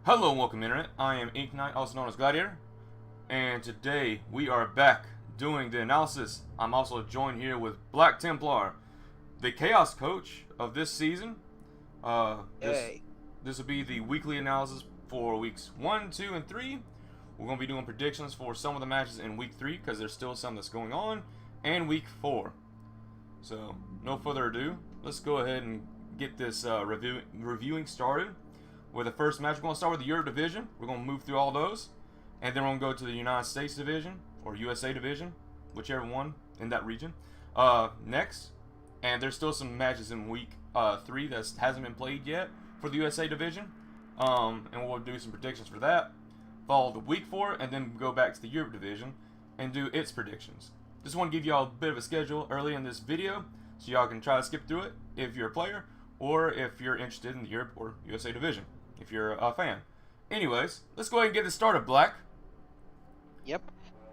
Hello and welcome Internet, I am Ink Knight, also known as Gladiator, and today we are back doing the analysis. I'm also joined here with Black Templar, the Chaos Coach of this season. Uh, this Hey, this will be the weekly analysis for weeks 1, 2, and 3. We're going to be doing predictions for some of the matches in week 3 because there's still some that's going on, and week 4. So, no further ado, let's go ahead and get this reviewing started. With the first match, we're going to start with the Europe division. We're going to move through all those, and then we're going to go to the United States division or USA division, whichever one in that region. Next, and there's still some matches in week 3 that hasn't been played yet for the USA division, and we'll do some predictions for that. Follow the week 4, and then go back to the Europe division and do its predictions. Just want to give y'all a bit of a schedule early in this video, so y'all can try to skip through it if you're a player, or if you're interested in the Europe or USA division, if you're a fan. Anyways, let's go ahead and get this started, Black. yep.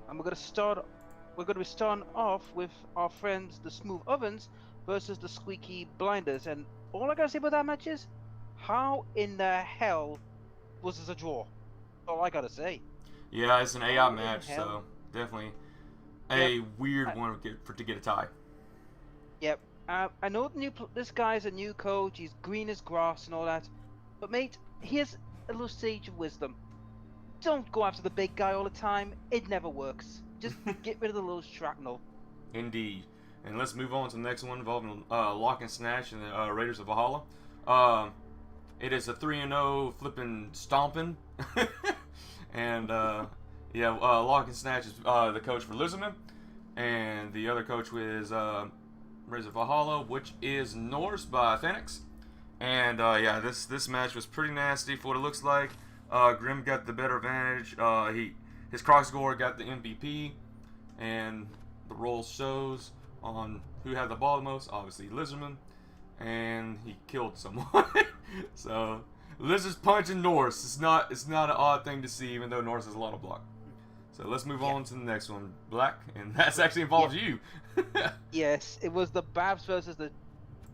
And we're gonna be starting off with our friends, the Smooth Ovens, versus the Squeaky Blinders. And all I gotta say about that match is, how in the hell was this a draw? All I gotta say. Yeah, it's an AI in match, hell? so definitely a Yep. weird I, one to get a tie. yep. I know this guy's a new coach. He's green as grass and all that. But mate, here's a little sage of wisdom. Don't go after the big guy all the time. It never works. Just get rid of the little shrapnel. Indeed. And let's move on to the next one involving Lock and Snatch and the Raiders of Valhalla. It is a 3-0 flipping stomping. And Lock and Snatch is the coach for Lizardman. And the other coach is Raiders of Valhalla, which is Norse by Phoenix. And this match was pretty nasty for what it looks like. Grim got the better advantage. His cross score got the MVP, and the roll shows on who had the ball the most. Obviously, Lizardman, and he killed someone. So Lizard's punching Norse. It's not an odd thing to see, even though Norse has a lot of block. So let's move on to the next one, Black, and that's actually involves you. Yes, it was the Babs versus the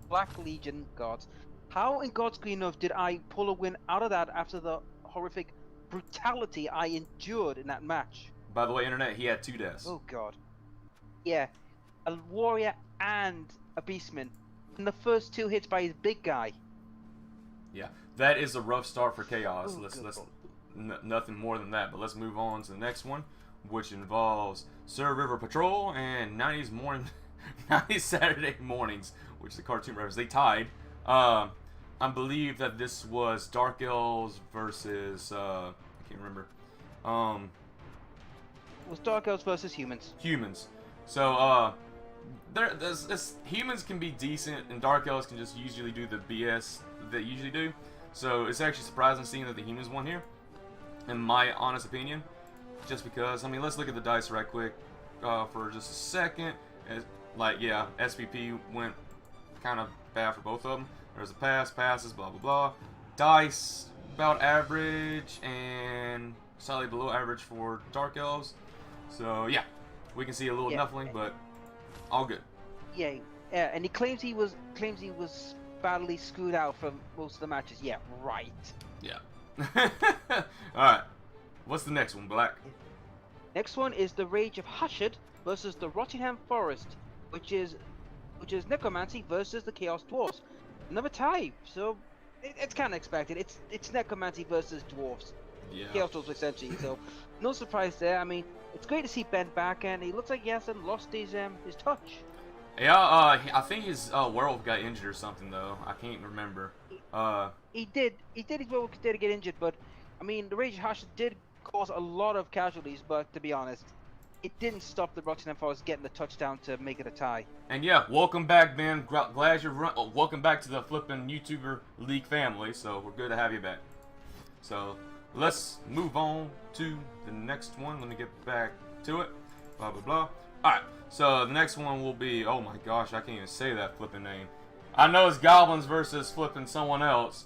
Black Legion gods. How in God's green earth did I pull a win out of that after the horrific brutality I endured in that match? By the way, Internet, he had 2 deaths. Oh God. Yeah, a warrior and a beastman. And the first 2 hits by his big guy. Yeah, that is a rough start for Chaos. Oh, Let's good nothing more than that. But let's move on to the next one, which involves Sir River Patrol and 90s morning, 90s Saturday mornings, which is the cartoon reference. They tied. I believe that this was Dark Elves versus I can't remember. It was Dark Elves versus humans. Humans. So humans can be decent, and Dark Elves can just usually do the BS that they usually do. So it's actually surprising seeing that the humans won here, in my honest opinion. Just because, I mean, let's look at the dice right quick for just a second. SPP went kind of bad for both of them. There's a passes, blah blah blah. Dice about average and slightly below average for Dark Elves. So yeah, we can see a little nuffling, but all good. Yeah, yeah, and he claims he was badly screwed out for most of the matches. Yeah, right. Yeah. All right. What's the next one, Black? Next one is the Rage of Hushard versus the Rottingham Forest, which is Necromancy versus the Chaos Dwarfs. Another tie, so it's kind of expected. It's Necromancy versus Dwarfs. Yeah. Chaos Dwarfs essentially. So no surprise there. I mean, it's great to see Ben back, and he looks like he hasn't lost his touch. Yeah. I think his werewolf got injured or something though. I can't remember. He did. His werewolf did get injured, but I mean, the Rage of Hushard did cause a lot of casualties. But to be honest, it didn't stop the Rottingham Forest getting the touchdown to make it a tie. And yeah, welcome back, man. Glad you're welcome back to the flipping YouTuber League family. So we're good to have you back. So let's move on to the next one. Let me get back to it. Blah blah blah. All right. So the next one will be. Oh my gosh, I can't even say that flipping name. I know it's Goblins versus flipping someone else.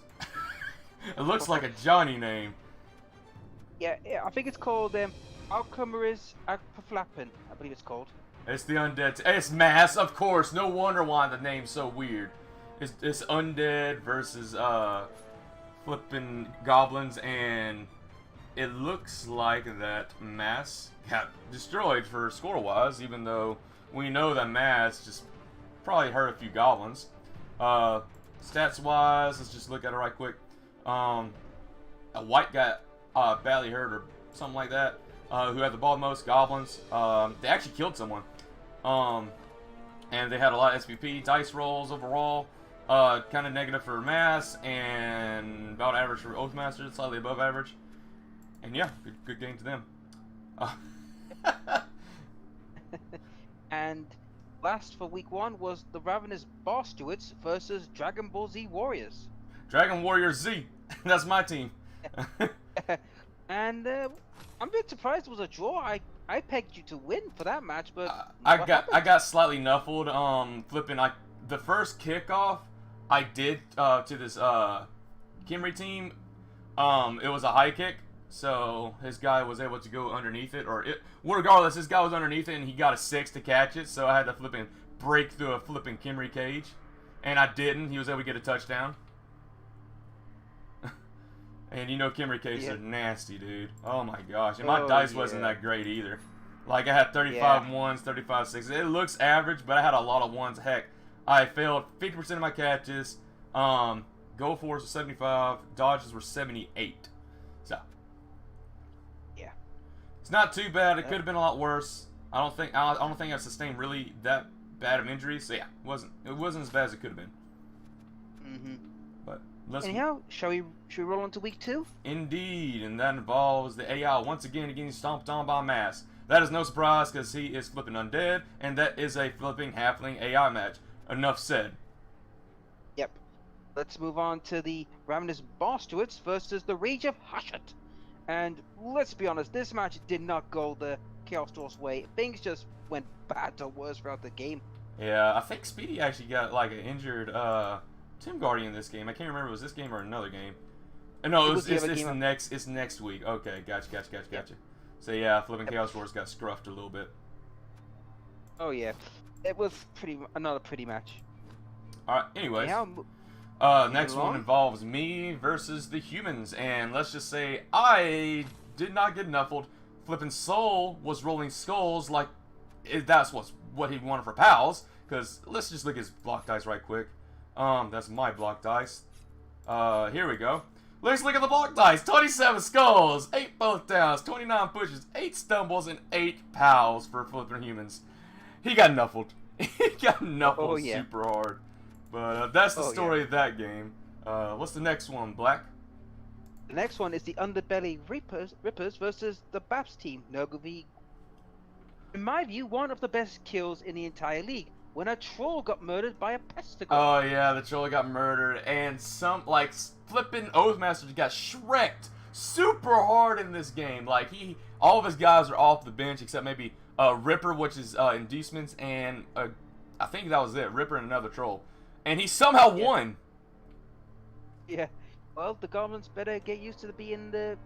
It looks like a Johnny name. Yeah, I think it's called Alchemist Akpaflappin, I believe it's called. It's the undead. It's mass, of course. No wonder why the name's so weird. It's undead versus flipping goblins, and it looks like that Mass got destroyed for score-wise, even though we know that Mass just probably hurt a few goblins. Stats-wise, let's just look at it right quick. A white got badly hurt or something like that. Who had the ball the most? Goblins. They actually killed someone. And they had a lot of SPP dice rolls overall. Kind of negative for Mass and about average for Oathmaster, slightly above average. And yeah, good game to them. And last for week 1 was the Ravenous Bar Stewards versus Dragon Ball Z Warriors. Dragon Warrior Z. That's my team. And I'm a bit surprised it was a draw. I pegged you to win for that match, but I got slightly nuffled. Flipping the first kickoff I did to this Kimry team. It was a high kick, so his guy was able to go underneath it, regardless, his guy was underneath it and he got a 6 to catch it. So I had to flipping break through a flipping Kimry cage, and I didn't. He was able to get a touchdown. And you know Kimry cages are nasty, dude. Oh my gosh. And my dice wasn't that great either. Like I had 35 ones, 35 sixes. It looks average, but I had a lot of ones. Heck, I failed 50% of my catches. Go force was 75. Dodges were 78. So yeah, it's not too bad. It could have been a lot worse. I don't think I sustained really that bad of injuries. So yeah, it wasn't as bad as it could have been. But anyhow, shall we roll into week 2? Indeed, and that involves the AI once again getting stomped on by Mass. That is no surprise because he is flipping undead, and that is a flipping halfling AI match. Enough said. Yep. Let's move on to the Ravenous Bar Stewards versus the Rage of Hushet. And let's be honest, this match did not go the Chaos Dwarf's way. Things just went bad to worse throughout the game. Yeah, I think Speedy actually got like an injured Tim Guardian in this game. I can't remember if it was this game or another game. No, it's next week. Okay, gotcha. Yep. So yeah, flipping Chaos Wars got scruffed a little bit. Oh yeah, it was another pretty match. All right. Anyways, next one involves me versus the humans, and let's just say I did not get nuffled. Flipping Soul was rolling skulls like that's what he wanted for pals. Because let's just look at his block dice right quick. That's my block dice. Here we go. Let's look at the block dice. 27 skulls, 8 both downs, 29 pushes, 8 stumbles, and 8 pals for flipping humans. He got nuffled. He got nuffled super hard. But that's the story of that game. What's the next one, Black? The next one is the Underbelly Rippers versus the Babs team. Nogovi. In my view, one of the best kills in the entire league. When a troll got murdered by a pesticle. Oh yeah, the troll got murdered, and some like flipping Oathmaster got shreked super hard in this game. Like all of his guys are off the bench except maybe Ripper, which is inducements, and I think that was it. Ripper and another troll, and he somehow won. Yeah, well the goblins better get used to being the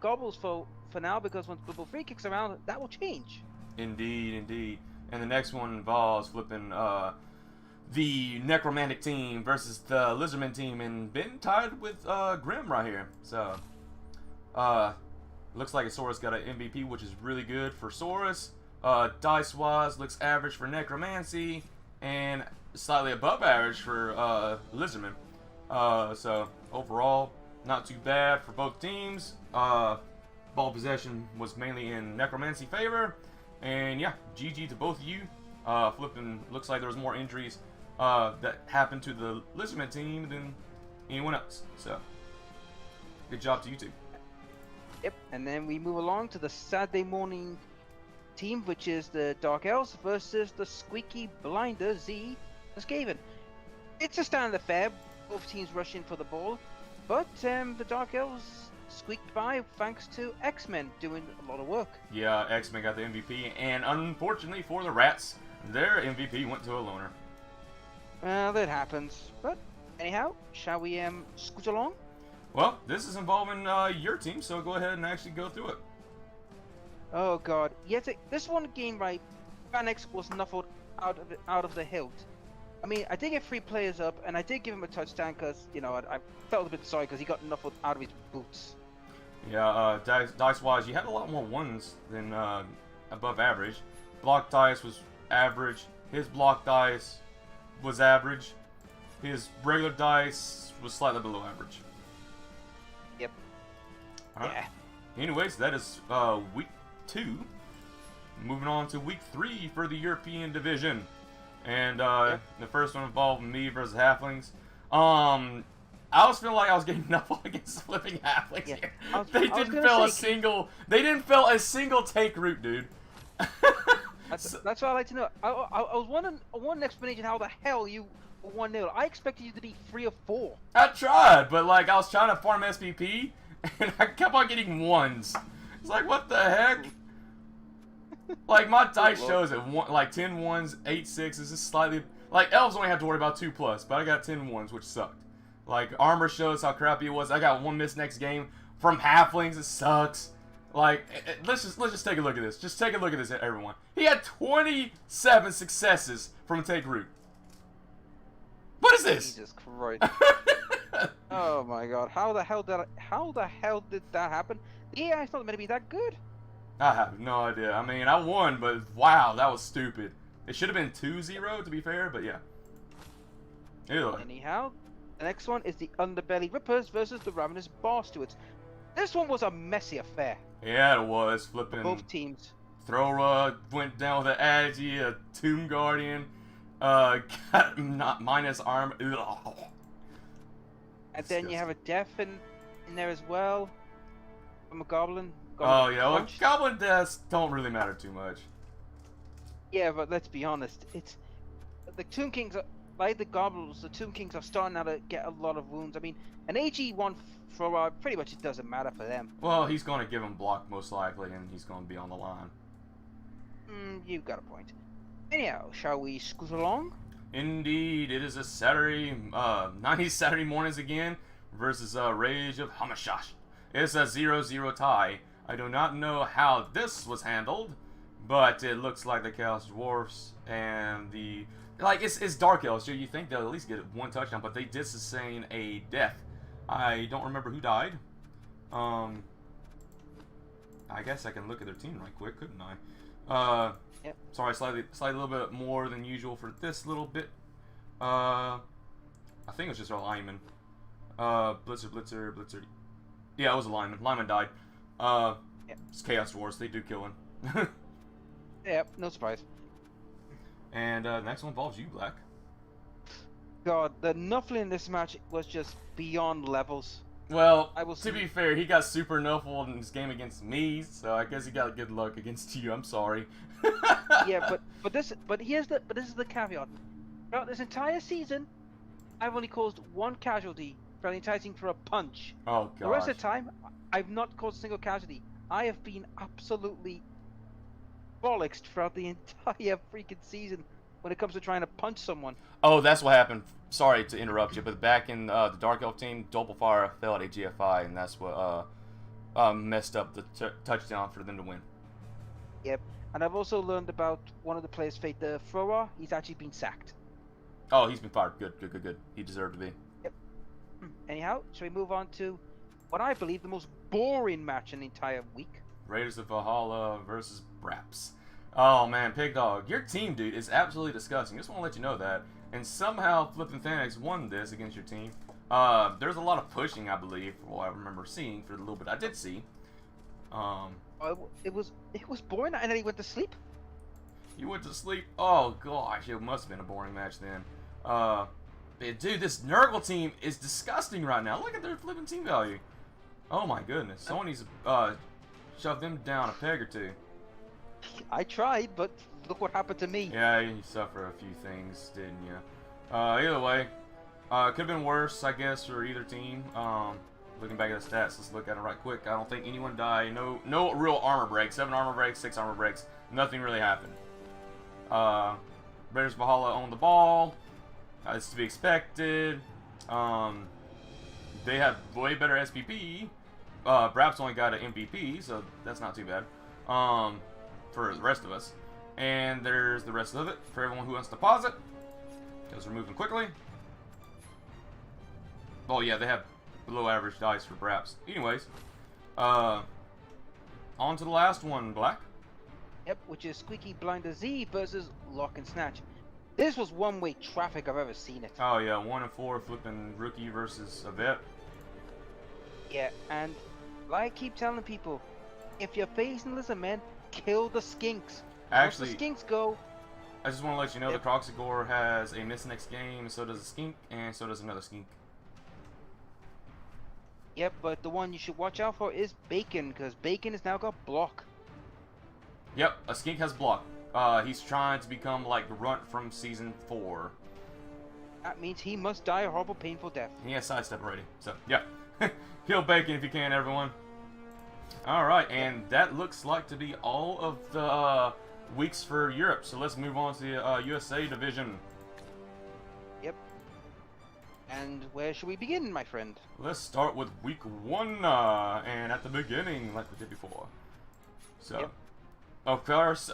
gobbles for now, because once Bubble Free kicks around, that will change. Indeed. And the next one involves flipping the Necromantic team versus the Lizardman team, and been tied with Grim right here. So looks like Saurus got an MVP, which is really good for Saurus. Dice wise, looks average for Necromancy and slightly above average for Lizardman. So overall, not too bad for both teams. Ball possession was mainly in Necromancy favor. And yeah, GG to both of you. Flipping, looks like there was more injuries that happened to the Lizardman team than anyone else. So, good job to you two. Yep, and then we move along to the Saturday morning team, which is the Dark Elves versus the Squeaky Blinder Z Skaven. It's a standard affair. Both teams rush in for the ball, but the Dark Elves squeaked by thanks to X-Men doing a lot of work. Yeah, X-Men got the MVP, and unfortunately for the Rats, their MVP went to a loner. Well, that happens. But anyhow, shall we scoot along? Well, this is involving your team, so go ahead and actually go through it. Oh god, this one game, right? Vanex was nuffled out of the hilt. I mean, I did get 3 players up, and I did give him a touchdown because, you know, I felt a bit sorry because he got enough out of his boots. Yeah, dice-wise, you had a lot more ones than above average. Block dice was average. His block dice was average. His regular dice was slightly below average. Yep. All right. Yeah. Anyways, that is week 2. Moving on to week 3 for the European division. And the first one involved me versus Halflings. I was feeling like I was getting knuckled against flipping Halflings here. They didn't fail a single take route, dude. That's what I like to know. I was wondering one explanation how the hell you were 1-0. I expected you to be 3 or 4. I tried, but like I was trying to farm SPP, and I kept on getting 1s. It's like, what the heck? Like my dice shows it like 10 1s, 8 6s. Is slightly like elves only have to worry about 2+, but I got 10 1s, which sucked. Like armor shows how crappy it was. I got 1 miss next game from Halflings. It sucks. Like let's just take a look at this. Just take a look at this, everyone. He had 27 successes from take route. What is this? Jesus Christ! Oh my God! How the hell did that happen? The AI's not meant to be that good. I have no idea. I mean, I won, but wow, that was stupid. It should have been 2-0 to be fair, but yeah. Either way. Anyhow, the next one is the Underbelly Rippers versus the Ravenous Bar Stewards. This one was a messy affair. Yeah, it was. Flipping. Both teams. Thrower went down with an Agi, a Tomb Guardian, got not minus arm. Ugh. And then you have a Death in there as well. From a Goblin. Oh yeah, well, Goblin deaths don't really matter too much. Yeah, but let's be honest, it's the Tomb Kings are like the Goblins. The Tomb Kings are starting now to get a lot of wounds. I mean, an AG1 thrower pretty much it doesn't matter for them. Well, he's going to give him block most likely, and he's going to be on the line. You've got a point. Anyhow, shall we scoot along? Indeed, it is a Saturday, 90 Saturday mornings again versus Rage of Hamashash. It's a 0-0 tie. I do not know how this was handled, but it looks like the Chaos Dwarfs and the... Like, it's Dark Elves, so you think they'll at least get 1 touchdown, but they did sustain a death. I don't remember who died. I guess I can look at their team right quick, couldn't I? Yep. Sorry, slightly a little bit more than usual for this little bit. I think it was just our lineman. Blitzer. Yeah, it was a lineman. Lineman died. Yep. It's Chaos Dwarfs. They do kill him. Yep, no surprise. And next one involves you, Black. God, the Nuffling in this match was just beyond levels. Well, to be fair, he got super nuffled in his game against me, so I guess he got good luck against you. I'm sorry. Yeah, but this is the caveat. Throughout this entire season, I've only caused 1 casualty for the entire team for a punch. Oh god. The rest of the time, I've not caused a single casualty. I have been absolutely bollocks throughout the entire freaking season when it comes to trying to punch someone. Oh, that's what happened. Sorry to interrupt you, but back in the Dark Elf team, Doppelfire fell at a GFI, and that's what messed up the touchdown for them to win. Yep, and I've also learned about one of the players' fate, the thrower. He's actually been sacked. Oh, he's been fired. Good. He deserved to be. Yep. Anyhow, shall we move on to what I believe the most boring match in the entire week? Raiders of Valhalla versus Braps. Oh man, Pig Dog, your team, dude, is absolutely disgusting. Just want to let you know that. And somehow Flippin' Thanex won this against your team. There's a lot of pushing, I believe, from what I remember seeing for the little bit I did see. It was boring, and then he went to sleep. You went to sleep? Oh gosh, it must have been a boring match then. Dude, this Nurgle team is disgusting right now. Look at their flipping team value. Oh my goodness, someone needs to shove them down a peg or 2. I tried, but look what happened to me. Yeah, you suffered a few things, didn't you? Either way, could have been worse, I guess, for either team. Looking back at the stats, let's look at it right quick. I don't think anyone died. No real armor breaks. 7 armor breaks, 6 armor breaks. Nothing really happened. Raiders of Valhalla owned the ball. It's to be expected. They have way better SPP. Braps only got an MVP, so that's not too bad. For the rest of us. And there's the rest of it for everyone who wants to pause it. Because we're moving quickly. Oh yeah, they have below average dice for Braps. Anyways, on to the last one, Black. Yep, which is Squeaky Blinder Z versus Lock and Snatch. This was one-way traffic I've ever seen it. Oh yeah, 1 and 4 flipping rookie versus a vet. Yeah, and like I keep telling people, if you're facing lizard men, kill the skinks. Actually, once the skinks go. I just want to let you know the Croxigore has a miss next game, so does a skink, and so does another skink. Yep, but the one you should watch out for is Bacon, because Bacon has now got block. Yep, a skink has block. He's trying to become like Runt from season 4. That means he must die a horrible, painful death. He has sidestep already, so yeah. Kill Bacon if you can, everyone. Alright, and that looks like to be all of the weeks for Europe, so let's move on to the USA division. Yep. And where should we begin, my friend? Let's start with week 1, and at the beginning, like we did before. So, yep. Of course,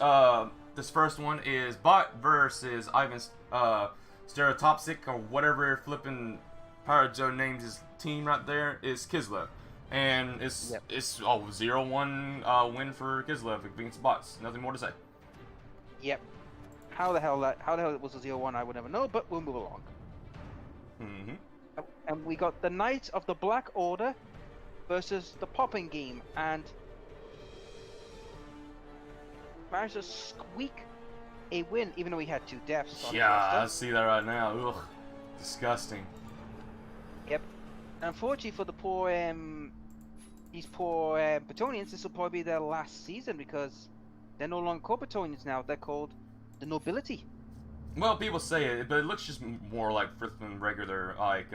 this first one is Bot versus Ivan's Stereotopsic, or whatever flipping Pirate Joe named his team right there, is Kislev. And it's 0-1 win for Kislev against Bots. Nothing more to say. Yep. How the hell it was a 0-1, I would never know, but we'll move along. Mm-hmm. And we got the Knights of the Black Order versus the Popping Game, and managed to squeak a win, even though he had 2 deaths. Yeah, I see that right now. Ugh, disgusting. Yep. Unfortunately for the poor, these poor Bretonians, this will probably be their last season because they're no longer called Bretonians now. They're called the Nobility. Well, people say it, but it looks just more like flipping regular, like,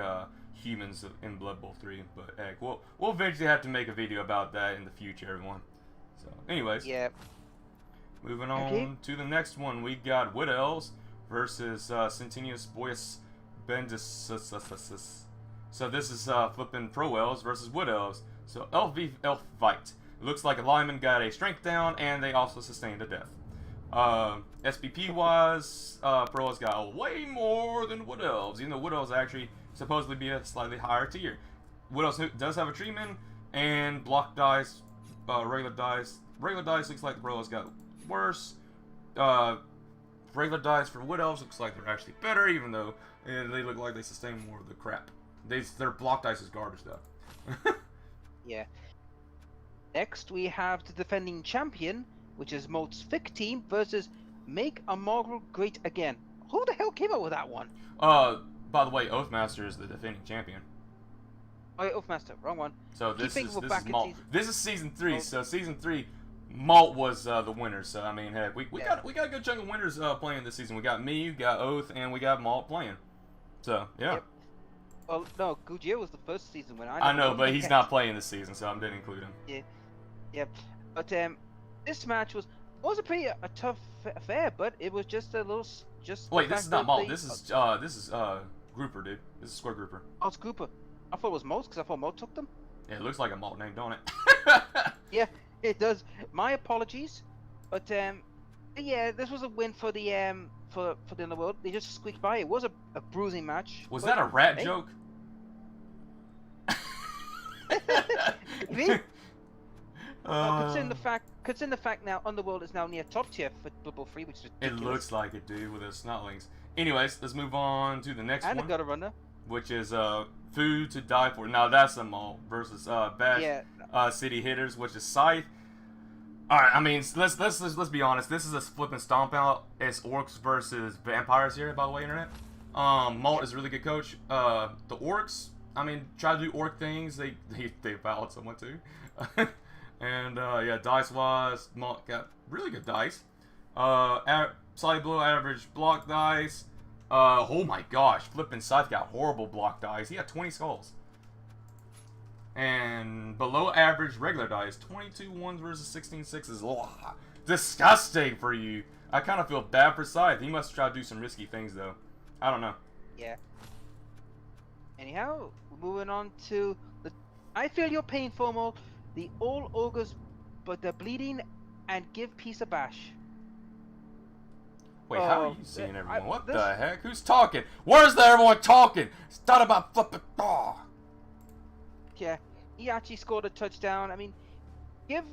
humans in Blood Bowl 3. But heck, we'll eventually have to make a video about that in the future, everyone. So, anyways. Yeah. Moving on to the next one, we got Wood Elves versus Centenius Boyus Bendis. So this is flipping Pro Elves versus Wood Elves. So Elf v Elf fight. It looks like a lineman got a strength down, and they also sustained a death. SPP wise, Pro Elves got way more than Wood Elves, even though Wood Elves actually supposedly be a slightly higher tier. Wood Elves does have a treatment and block dice, regular dice. Regular dice looks like the Pro Elves got worse. Regular dice for Wood Elves looks like they're actually better, even though they look like they sustain more of the crap. Their block dice is garbage though. Yeah. Next we have the defending champion, which is Molt's Fic team versus Make a Marvel Great Again. Who the hell came up with that one? By the way, Oathmaster is the defending champion. Oh, yeah, Oathmaster, wrong one. So this is Malt. This is season 3. So season 3, Malt was the winner. So I mean, heck, we got a good chunk of winners playing this season. We got me, we got Oath, and we got Malt playing. So yeah. Yep. Well, no, Goudier was the first season winner. I know, but he's not playing this season, so I didn't include him. Yeah. Yep. But this match was a pretty tough affair, but it was just a little Wait, this is not Malt. This is Grouper, dude. This is Square Grouper. Oh, it's Grouper. I thought it was Malt because I thought Malt took them. Yeah, it looks like a Malt name, don't it? Yeah, it does. My apologies, but yeah, this was a win for the for the Underworld. They just squeaked by. It was a bruising match. Was that a rat joke? Me? Considering the fact now Underworld is now near top tier for Blood Bowl 3, which is ridiculous. It looks like it, dude, with the snotlings. Anyways, let's move on to the next and one. And a gutter runner. Which is Food to Die For. Now that's a Malt versus Bash City Hitters, which is Scythe. Alright, I mean, let's be honest. This is a flip and stomp out. It's Orcs versus Vampires here, by the way, Internet. Malt is a really good coach. The Orcs, I mean, try to do Orc things. They fouled someone too. And yeah, dice wise, Malt got really good dice. Slightly below average block dice. Oh my gosh, flipping Scythe got horrible block dice. He had 20 skulls. And below average regular dice, 22 ones versus 16 sixes. Ugh, disgusting for you. I kind of feel bad for Scythe. He must try to do some risky things though. I don't know. Yeah. Anyhow, moving on to the I Feel Your Pain FOMO, the All Ogres but they're bleeding and give peace a bash. Wait, how are you seeing everyone? What this... the heck? Who's talking? Where's the everyone talking? It's not about flipping. Oh. Yeah, he actually scored a touchdown. I mean, it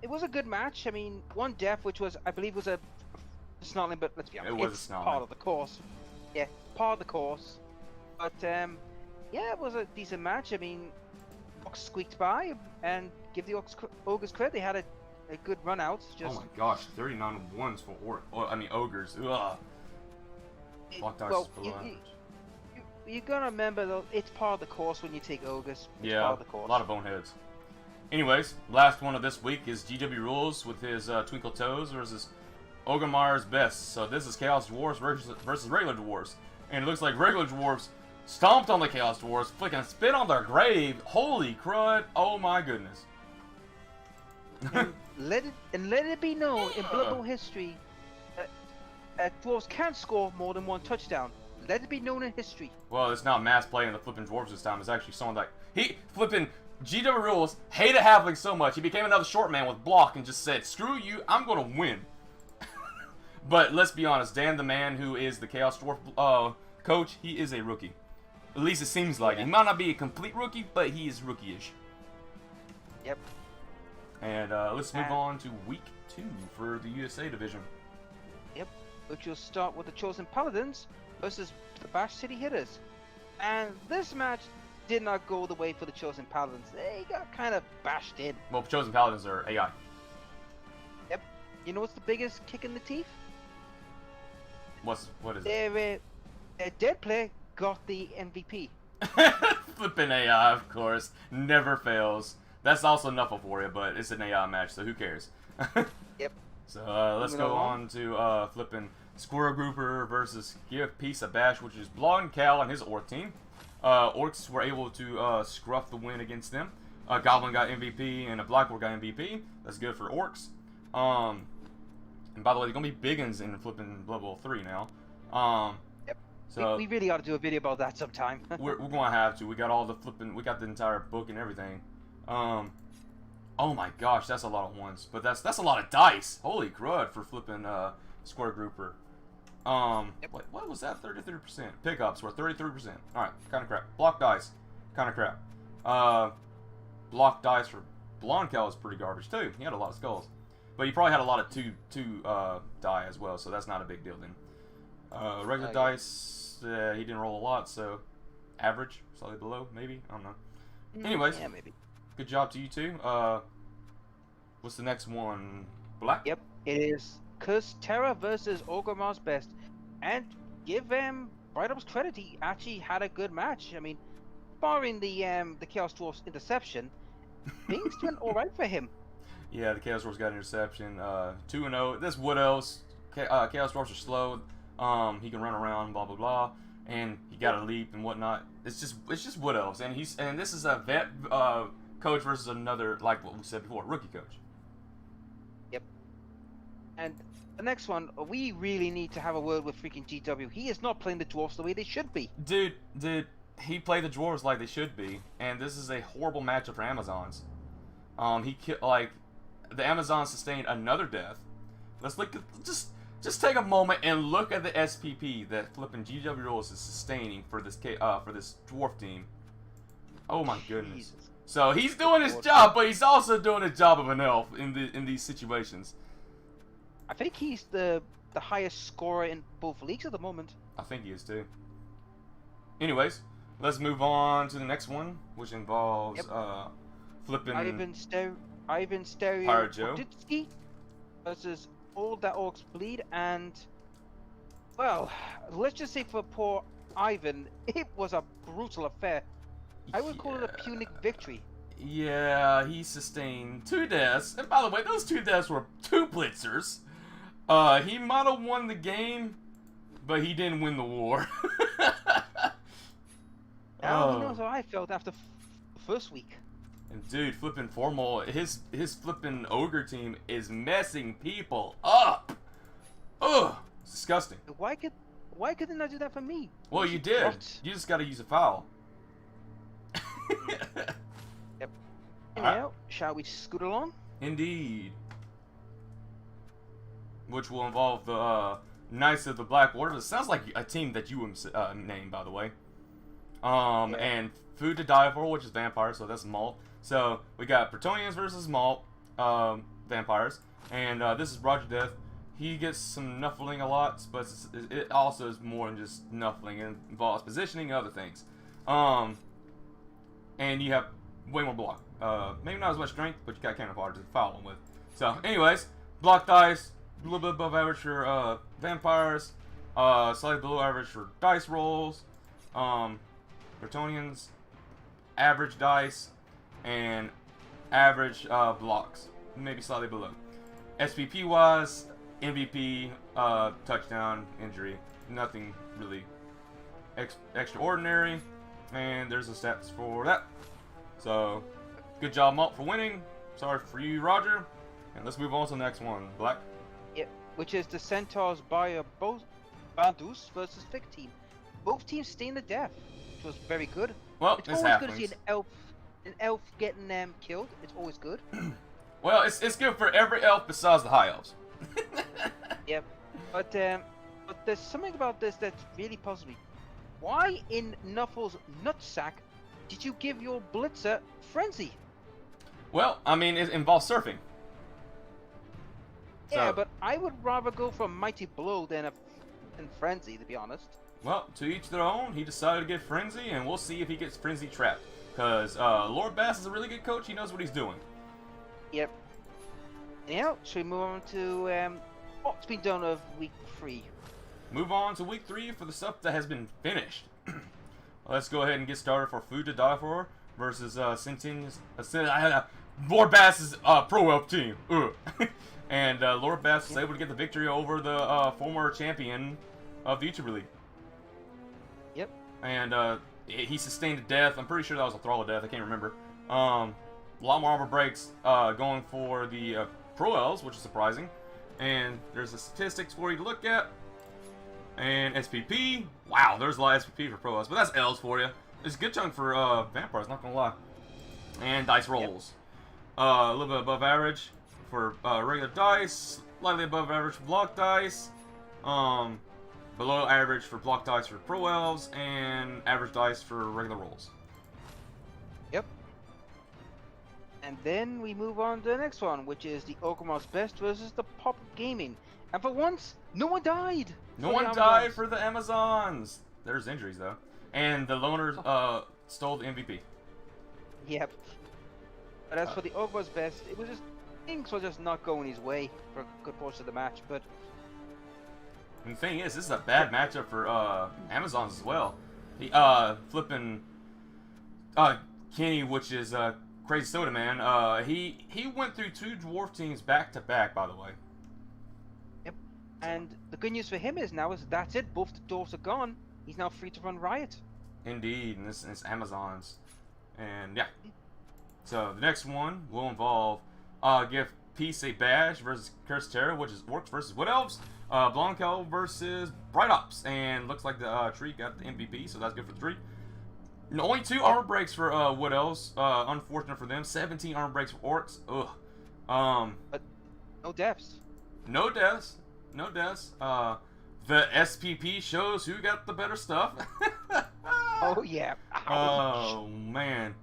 was a good match. I mean, one death, which was, I believe, was a snarling, but let's be honest, it's part of the course. Yeah, part of the course. But yeah, it was a decent match. I mean, Ox squeaked by, and give the Ogres credit. They had a good run out. Just... Oh my gosh, 39 ones for Ogres. Ugh. Block dice is below average. You're gonna remember though, it's part of the course when you take Ogres. It's yeah, part of the course. A lot of boneheads. Anyways, last one of this week is GW Rules with his Twinkle Toes versus Ogremar's Best. So this is Chaos Dwarfs versus regular Dwarfs. And it looks like regular Dwarfs stomped on the Chaos Dwarfs, flicking spit on their grave. Holy crud! Oh my goodness. And let it be known in Blood Bowl history that Dwarves can't score more than one touchdown. Let it be known in history. Well, it's not mass play in the flipping Dwarves this time. It's actually someone like he flipping GW Rules hated Halfling so much he became another short man with block and just said, "Screw you, I'm gonna win." But let's be honest, Dan the man who is the Chaos Dwarf coach, he is a rookie. At least it seems like it. He might not be a complete rookie, but he is rookie-ish. Yep. And let's move on to week 2 for the USA division. Yep. Which will start with the Chosen Paladins versus the Bash City Hitters. And this match did not go the way for the Chosen Paladins. They got kind of bashed in. Well, Chosen Paladins are AI. Yep. You know what's the biggest kick in the teeth? What is it? Their dead player got the MVP. Flipping AI, of course. Never fails. That's also enough for you, but it's an AI match, so who cares? Yep. So let's go on to flipping Squirrel Grouper versus Give Peace a Bash, which is Blonde Cal and his Orc team. Orcs were able to scruff the win against them. Goblin got MVP and a Black Orc got MVP. That's good for Orcs. And by the way, they're gonna be biggins in flipping Blood Bowl 3 now. Yep. So we really ought to do a video about that sometime. we're gonna have to. We got all the flipping. We got the entire book and everything. Oh my gosh, that's a lot of ones. But that's a lot of dice. Holy crud for flipping Square Grouper. Yep. What was that? 33%. Pickups were 33%. All right, kind of crap. Block dice, kind of crap. Block dice for Blonde Cal is pretty garbage too. He had a lot of skulls, but he probably had a lot of two die as well, so that's not a big deal then. Regular dice, he didn't roll a lot, so average, slightly below, maybe. I don't know. Anyways, yeah, maybe. Good job to you two. What's the next one? Black? Yep, it is Curse Terror versus Ogremar's Best. And give Bright Up's credit, he actually had a good match. I mean, barring the Chaos Dwarf's interception, things went alright for him. Yeah, the Chaos Dwarfs got an interception. 2-0. This Wood Elves, Chaos Dwarfs are slow. He can run around, blah blah blah, and he got a leap and whatnot. It's just Wood Elves, and this is a vet coach versus another, like what we said before, rookie coach. Yep. And the next one, we really need to have a word with freaking GW. He is not playing the Dwarfs the way they should be. Dude, he played the Dwarves like they should be, and this is a horrible matchup for Amazons. The Amazons sustained another death. Let's look at, just take a moment and look at the SPP that flipping GW Rules is sustaining for this Dwarf team. Oh my goodness. Jesus. So he's doing his job, but he's also doing his job of an elf in these situations. I think he's the highest scorer in both leagues at the moment. I think he is too. Anyways, let's move on to the next one, which involves flipping Ivan Stereo Pirate Joe Poditsky versus All That Orcs Bleed, and well, let's just say for poor Ivan, it was a brutal affair. I would call it a punic victory. Yeah, he sustained 2 deaths, and by the way, those 2 deaths were 2 blitzers. He might have won the game, but he didn't win the war. Now he knows how I felt after the first week. And dude, flipping Formal, his flipping ogre team is messing people up. Ugh, it's disgusting. Why could they not do that for me? Well, you did. What? You just got to use a foul. Yep. Anyhow, shall we scoot along? Indeed. Which will involve the Knights of the Black Order. It sounds like a team that you would name, by the way. Yeah. And Food to Die For, which is vampires, so that's malt. So we got Bretonians versus malt vampires, and this is Roger Death. He gets some nuffling a lot, but it also is more than just nuffling. It involves positioning and other things. And you have way more block. Maybe not as much strength, but you got counterpart to follow them with. So, anyways, block dice, a little bit above average for vampires, slightly below average for dice rolls. Bretonians, average dice, and average blocks, maybe slightly below. SPP wise, MVP, touchdown, injury, nothing really extraordinary, and there's the stats for that. So, good job, Malt, for winning. Sorry for you, Roger. And let's move on to the next one, Black. Yep, which is the Centaurs by Bandus versus Fig Team. Both teams stained to death, which was very good. Well, It's always good to see an elf getting them killed. It's always good. Well, it's good for every elf besides the high elves. Yep, but there's something about this that's really puzzles me. Why in Nuffle's nutsack did you give your Blitzer Frenzy? Well, I mean, it involves surfing. Yeah, So, but I would rather go for a Mighty Blow than Frenzy, to be honest. well, to each their own. He decided to get Frenzy, and we'll see if he gets Frenzy trapped. Because Lord Bass is a really good coach. He knows what he's doing. Yep. Now, should we move on to what's been done of week 3? Move on to week 3 for the stuff that has been finished. Let's go ahead and get started for Food to Die For versus Lord Bass's Pro Elf team. And Lord Bass was able to get the victory over the former champion of the YouTuber League. Yep. And he sustained a death. I'm pretty sure that was a thrall of death. I can't remember. A lot more armor breaks going for the Pro Elves, which is surprising. And there's the statistics for you to look at. And SPP. Wow, there's a lot of SPP for Pro Elves, but that's Elves for you. It's a good chunk for Vampires, not gonna lie. And dice rolls. A little bit above average for regular dice. Slightly above average for block dice. Below average for block dice for Pro Elves. And average dice for regular rolls. Yep. And then we move on to the next one, which is the Ogremoth's Best versus the Pop Gaming. And for once, no one died. No one died for the Amazons. There's injuries though, and the loners stole the MVP. Yep. But as for the Ogremoth's Best, it was just things were just not going his way for a good portion of the match. But And the thing is, this is a bad matchup for Amazons as well. He flipping Kenny, which is Crazy Soda Man. He went through 2 dwarf teams back to back, by the way. yep. And the good news for him is now that's it. Both the dwarfs are gone. He's now free to run riot. Indeed, and this is Amazons, and yeah. So the next one will involve give Peace a badge versus Curse Terror, which is Orcs versus Wood Elves. Blanco versus Bright Ops, and looks like the tree got the MVP, so that's good for the tree. And only 2 armor breaks for Wood Elves. Unfortunate for them. 17 armor breaks for Orcs. Ugh. But no deaths. No deaths. No deaths. The SPP shows who got the better stuff. Oh yeah. Oh man.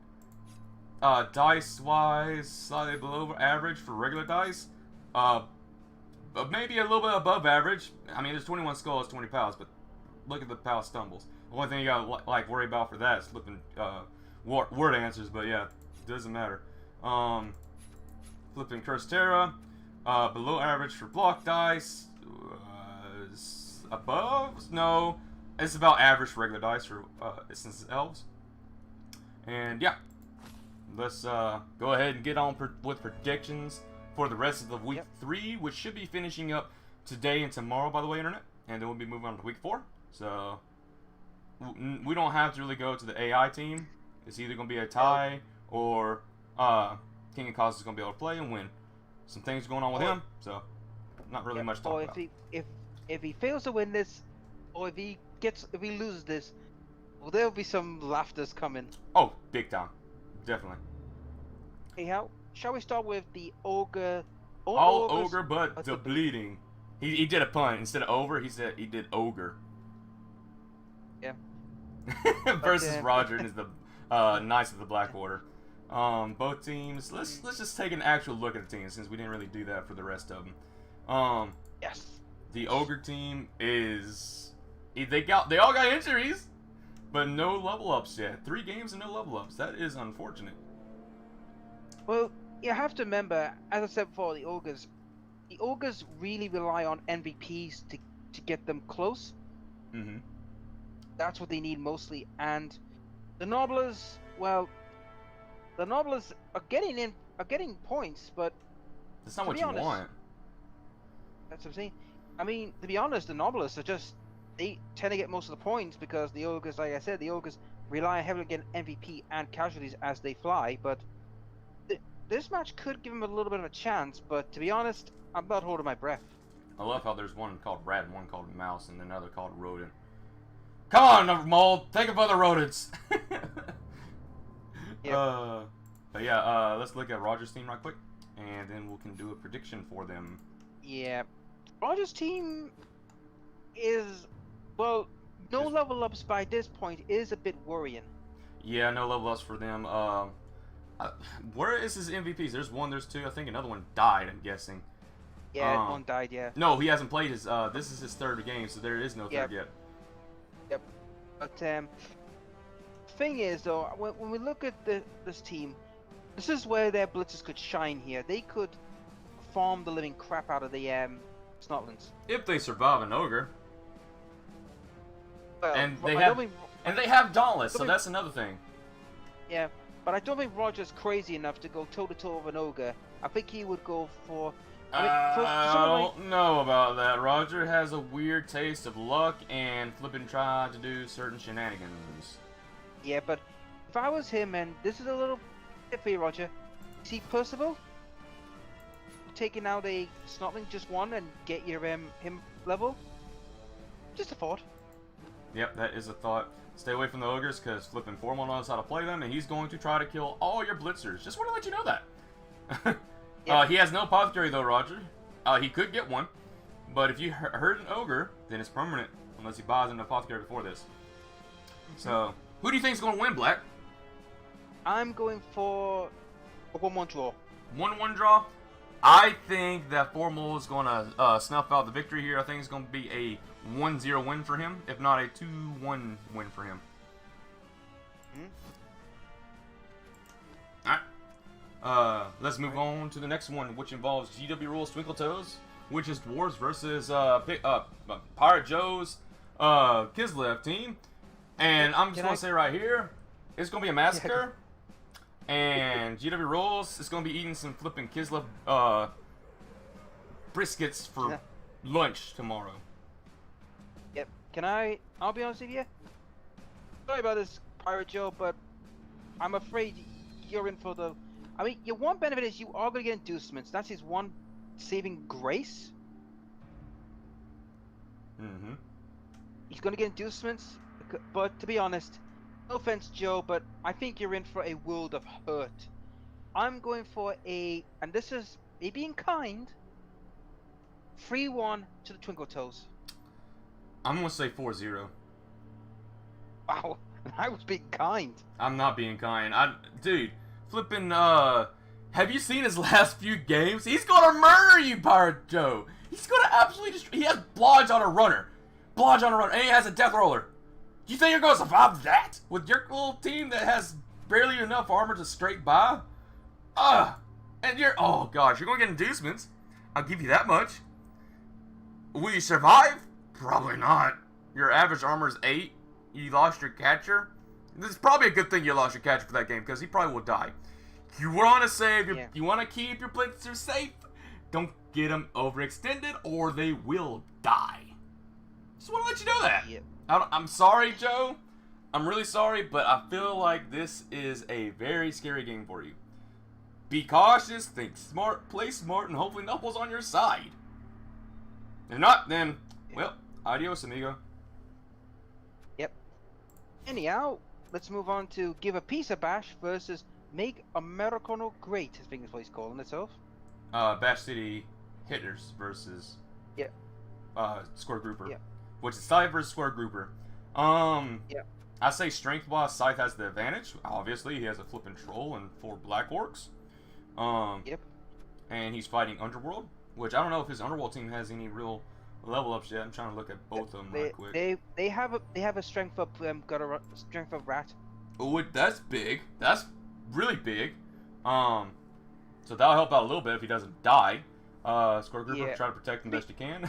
Dice wise, slightly below average for regular dice. Maybe a little bit above average. I mean, there's 21 skulls, 20 pals, but look at the pal stumbles. The only thing you gotta like worry about for that is flipping word answers. But yeah, doesn't matter. Flipping Curse Terra, below average for block dice. Above? No, it's about average for regular dice for since it's elves. And yeah, let's go ahead and get on with predictions for the rest of the week 3, which should be finishing up today and tomorrow, by the way, internet. And then we'll be moving on to week 4. So we don't have to really go to the AI team. It's either going to be a tie or King of Causes is going to be able to play and win. Some things going on with him, so not really much to talk about. If he fails to win this, or if he loses this, well, there'll be some laughters coming. Oh, big time, definitely. Hey, shall we start with the ogre? All ogre but the bleeding. He did a pun. Instead of over, he said he did ogre. Yeah. Versus Roger and is the Knights of the Blackwater. Both teams. Let's just take an actual look at the teams since we didn't really do that for the rest of them. Yes. The ogre team is they all got injuries, but no level ups yet. 3 games and no level ups. That is unfortunate. Well, you have to remember, as I said before, the ogres really rely on MVPs to get them close. Mm-hmm. That's what they need mostly, and the Nobblers, well, the Nobblers are getting points, but that's not what you want. That's what I'm saying. I mean, to be honest, the Nobblers they tend to get most of the points because the ogres, like I said, the ogres rely heavily on getting MVP and casualties as they fly. But this match could give them a little bit of a chance. But to be honest, I'm not holding my breath. I love how there's one called rat and one called mouse and another called rodent. Come on, mole. Think of other rodents. Yep. But yeah, let's look at Roger's team right quick, and then we can do a prediction for them. Yeah, Roger's team is, well, no level ups by this point is a bit worrying. Yeah, no level ups for them. Where is his MVPs? There's 1, there's 2. I think another one died. I'm guessing. Yeah, one died. Yeah. No, he hasn't played his. This is his 3rd game, so there is no 3rd yet. Yep. But thing is though, when we look at this team, this is where their blitzers could shine here. They could farm the living crap out of the Snotlings. If they survive an ogre. Well, and they have Dauntless, so that's another thing. Yeah, but I don't think Roger's crazy enough to go toe to toe with an ogre. I think he would go for. I don't know about that. Roger has a weird taste of luck and flipping try to do certain shenanigans. Yeah, but if I was him, and this is a little tip for you, Roger. See Percival taking out a Snotling just 1 and get your him level. Just a thought. Yep, that is a thought. Stay away from the ogres because flipping Formal knows how to play them, and he's going to try to kill all your blitzers. Just want to let you know that. He has no apothecary though, Roger. He could get one, but if you hurt an ogre, then it's permanent unless he buys an apothecary before this. So, who do you think is going to win, Black? I'm going for a 1-1 draw. 1-1 draw. I think that Formal is going to snuff out the victory here. I think it's going to be a 1-0 win for him, if not a 2-1 win for him. Alright. Let's move on to the next one, which involves GW Rules Twinkle Toes, which is Dwarves versus Pirate Joe's Kislev team. And I'm just going to say right here, it's going to be a massacre. And GW Rules is going to be eating some flipping Kislev briskets for lunch tomorrow. Yep. I'll be honest with you. Sorry about this, Pirate Joe, but I'm afraid you're in for the... I mean, your one benefit is you are going to get inducements. That's his one saving grace. Mm-hmm. He's going to get inducements, but to be honest, no offense, Joe, but I think you're in for a world of hurt. I'm going for and this is me being kind, 3-1 to the Twinkle Toes. I'm going to say 4-0. Wow, I was being kind. I'm not being kind. Dude, flipping, have you seen his last few games? He's going to murder you, Pirate Joe. He's going to absolutely destroy. He has Blodge on a runner. And he has a Death Roller. You think you're going to survive that? With your little team that has barely enough armor to scrape by? And oh gosh, you're going to get inducements. I'll give you that much. Will you survive? Probably not. Your average armor is 8. You lost your catcher. This is probably a good thing you lost your catcher for that game, because he probably will die. You want to save you want to keep your blitzers safe. Don't get them overextended, or they will die. Just want to let you know that. Yep. I'm sorry, Joe. I'm really sorry, but I feel like this is a very scary game for you. Be cautious, think smart, play smart, and hopefully Knuckles on your side. If not, then, well, adios, amigo. Yep. Anyhow, let's move on to Give a Piece a Bash versus Make Americano Great, I think is what he's calling itself. Bash City Hitters versus... Yeah. square grouper, Yeah. which is Scythe versus square grouper. Yeah. I say strength-wise, Scythe has the advantage. Obviously, he has a flipping troll and 4 black orcs. Yep. And he's fighting Underworld, which I don't know if his Underworld team has any real level ups yet. I'm trying to look at both of them right quick. They have a strength up strength of rat. Oh, that's big. That's really big. So that'll help out a little bit if he doesn't die. Square grouper, try to protect him best you can.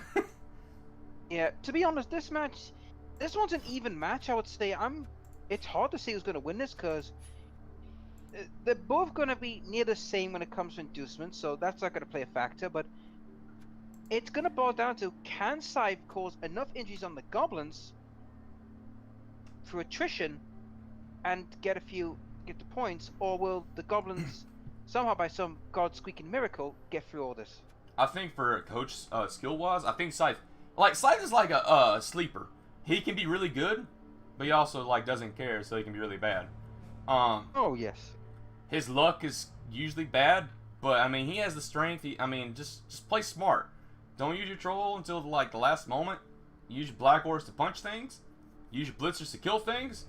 Yeah. To be honest, this one's an even match. I would say it's hard to say who's going to win this because they're both going to be near the same when it comes to inducements, so that's not going to play a factor. But it's going to boil down to, can Scythe cause enough injuries on the goblins through attrition and get the points, or will the goblins somehow by some god squeaking miracle get through all this? I think for coach skill wise, I think Scythe is like a sleeper. He can be really good, but he also doesn't care, so he can be really bad. Oh yes. His luck is usually bad, but I mean he has the strength. Just play smart. Don't use your troll until the last moment. Use your black orcs to punch things. Use your blitzers to kill things,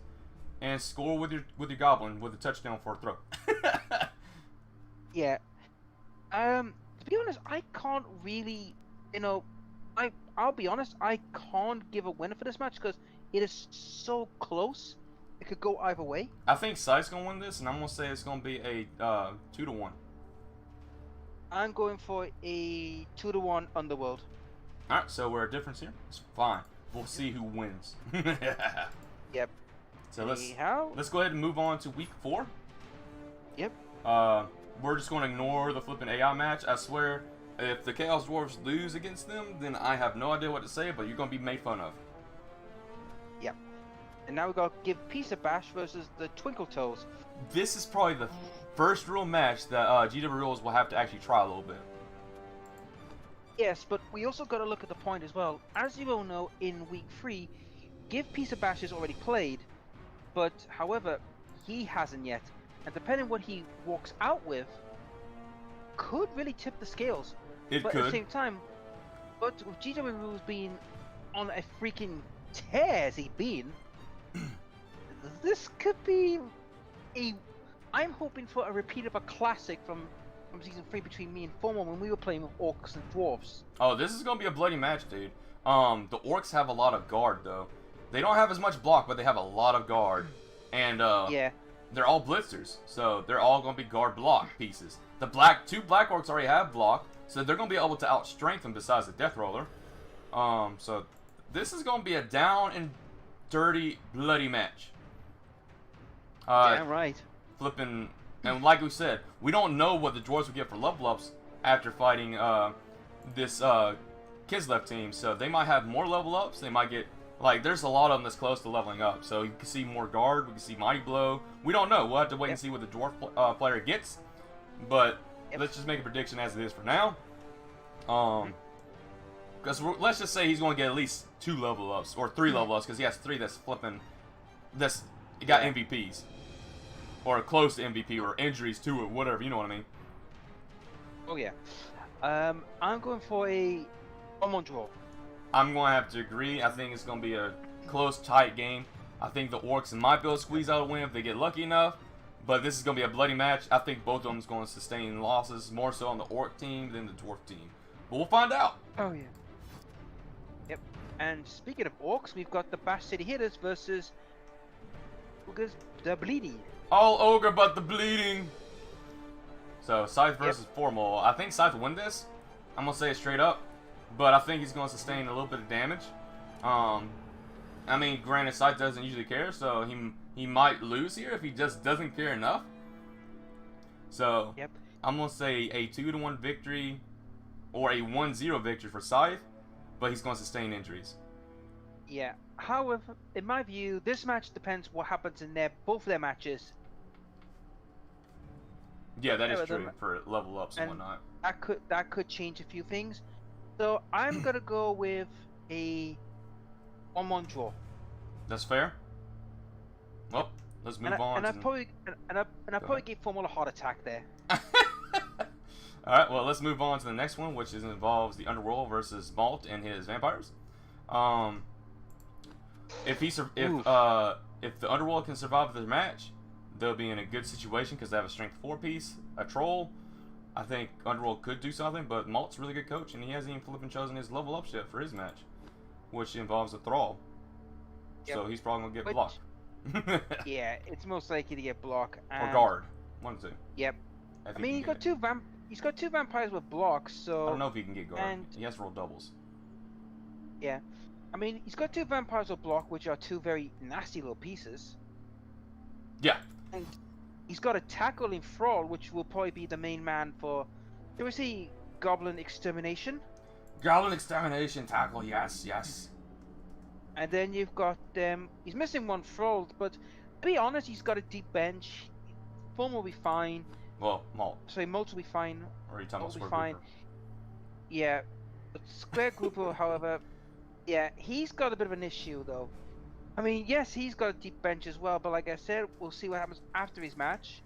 and score with your goblin with a touchdown for a throw. Yeah. To be honest, I can't really, I'll be honest, I can't give a winner for this match because it is so close. It could go either way. I think Scythe's gonna win this, and I'm gonna say it's gonna be a 2-1. I'm going for a 2-1 Underworld. All right, so we're a difference here. It's fine. We'll see who wins. Yep. So let's go ahead and move on to week 4. Yep. We're just going to ignore the flipping AI match. I swear, if the Chaos Dwarves lose against them, then I have no idea what to say, but you're going to be made fun of. Yep. And now we got Give Peace a Bash versus the Twinkle Toes. This is probably the first real match that GW Rules will have to actually try a little bit. Yes, but we also got to look at the point as well. As you all know, in week 3, Give Peace a Bash is already played, but however, he hasn't yet. And depending what he walks out with, could really tip the scales. But at the same time, with GW Rules being on a freaking tear as he's been, this could be I'm hoping for a repeat of a classic from season 3 between me and Formal when we were playing with orcs and dwarves. Oh, this is gonna be a bloody match, dude. The orcs have a lot of guard though. They don't have as much block, but they have a lot of guard, and yeah. They're all blitzers, so they're all going to be guard block pieces. The two black orcs already have block, so they're going to be able to outstrength them besides the death roller. So this is going to be a down and dirty, bloody match. Damn right. Flipping, and like we said, we don't know what the dwarves will get for level ups after fighting this Kislev team. So they might have more level ups. They might get there's a lot of them that's close to leveling up. So you can see more guard. We can see mighty blow. We don't know. We'll have to wait and see what the dwarf player gets. But let's just make a prediction as it is for now. Because let's just say he's going to get at least 2 level ups or 3 level ups because he has 3 that's flipping. He got MVPs or close to MVP or injuries to it, whatever. You know what I mean? Oh yeah. I'm going for a 1-1 draw. I'm going to have to agree. I think it's going to be a close, tight game. I think the orcs might be able to squeeze out a win if they get lucky enough. But this is going to be a bloody match. I think both of them is going to sustain losses, more so on the orc team than the dwarf team. But we'll find out. Oh, yeah. Yep. And speaking of orcs, we've got the Bash City Hitters versus Ogres the Bleeding. All ogre but the bleeding. So, Scythe versus Formal. I think Scythe will win this. I'm going to say it straight up. But I think he's going to sustain a little bit of damage. I mean, granted, Scythe doesn't usually care, so he might lose here if he just doesn't care enough. So, I'm going to say a 2-1 victory or a 1-0 victory for Scythe, but he's going to sustain injuries. Yeah. However, in my view, this match depends what happens in both their matches. Yeah, that is true for level ups and whatnot. That could change a few things. So I'm gonna go with a 1-1 draw. That's fair. Well, let's move on. And I probably gave Formal a heart attack there. All right, well, let's move on to the next one, which involves the Underworld versus Malt and his vampires. Um, if the Underworld can survive the match, they'll be in a good situation because they have a strength 4 piece, a troll. I think Underworld could do something, but Malt's a really good coach, and he hasn't even flipping chosen his level up yet for his match, which involves a thrall. Yep. So he's probably gonna get blocked. Yeah, it's most likely to get block Or guard, one of the two. Yep. I mean, he's got two vampires with blocks, so I don't know if he can get guard. and He has to roll doubles. yeah, I mean, he's got two vampires with block, which are two very nasty little pieces. Yeah. And he's got a tackle in Thrall, which will probably be the main man for. There was a Goblin Extermination. Goblin Extermination tackle, yes, yes. And then you've got he's missing one Thrall, but to be honest, he's got a deep bench. Form will be fine. Well, Malt. Sorry, Malt will be fine. Or are you talking about Malt will Square be fine. Grouper? Yeah, but Square Grouper, however, yeah, he's got a bit of an issue though. I mean, yes, he's got a deep bench as well, but like I said, we'll see what happens after his match.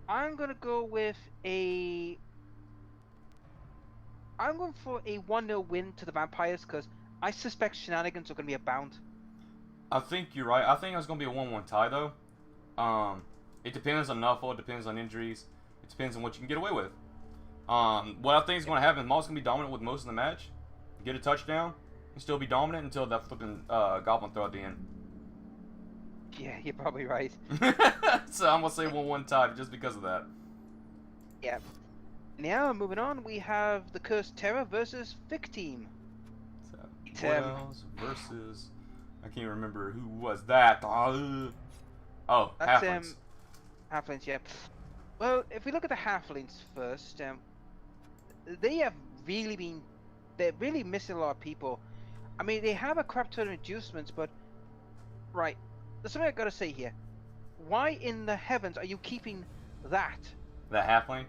I'm gonna go with a. I'm going for a 1-0 win to the Vampires because I suspect shenanigans are gonna be abound. I think you're right. I think it's going to be a 1-1 tie, though. It depends on Nuffle. It depends on injuries. It depends on what you can get away with. What I think is going to happen, Malt's going to be dominant with most of the match. Get a touchdown. And still be dominant until that flipping Goblin throw at the end. Yeah, you're probably right. So I'm going to say 1-1 tie just because of that. Yeah. Now, moving on, we have the Cursed Terror versus Vic Team. So, Boils versus... I can't remember who was that. Oh, That's Halflings. Halflings, yeah. Well, if we look at the Halflings first, they have really been... They're really missing a lot of people. I mean, they have a crap ton of inducements, but... Right. There's something I gotta say here. Why in the heavens are you keeping that? The Halfling?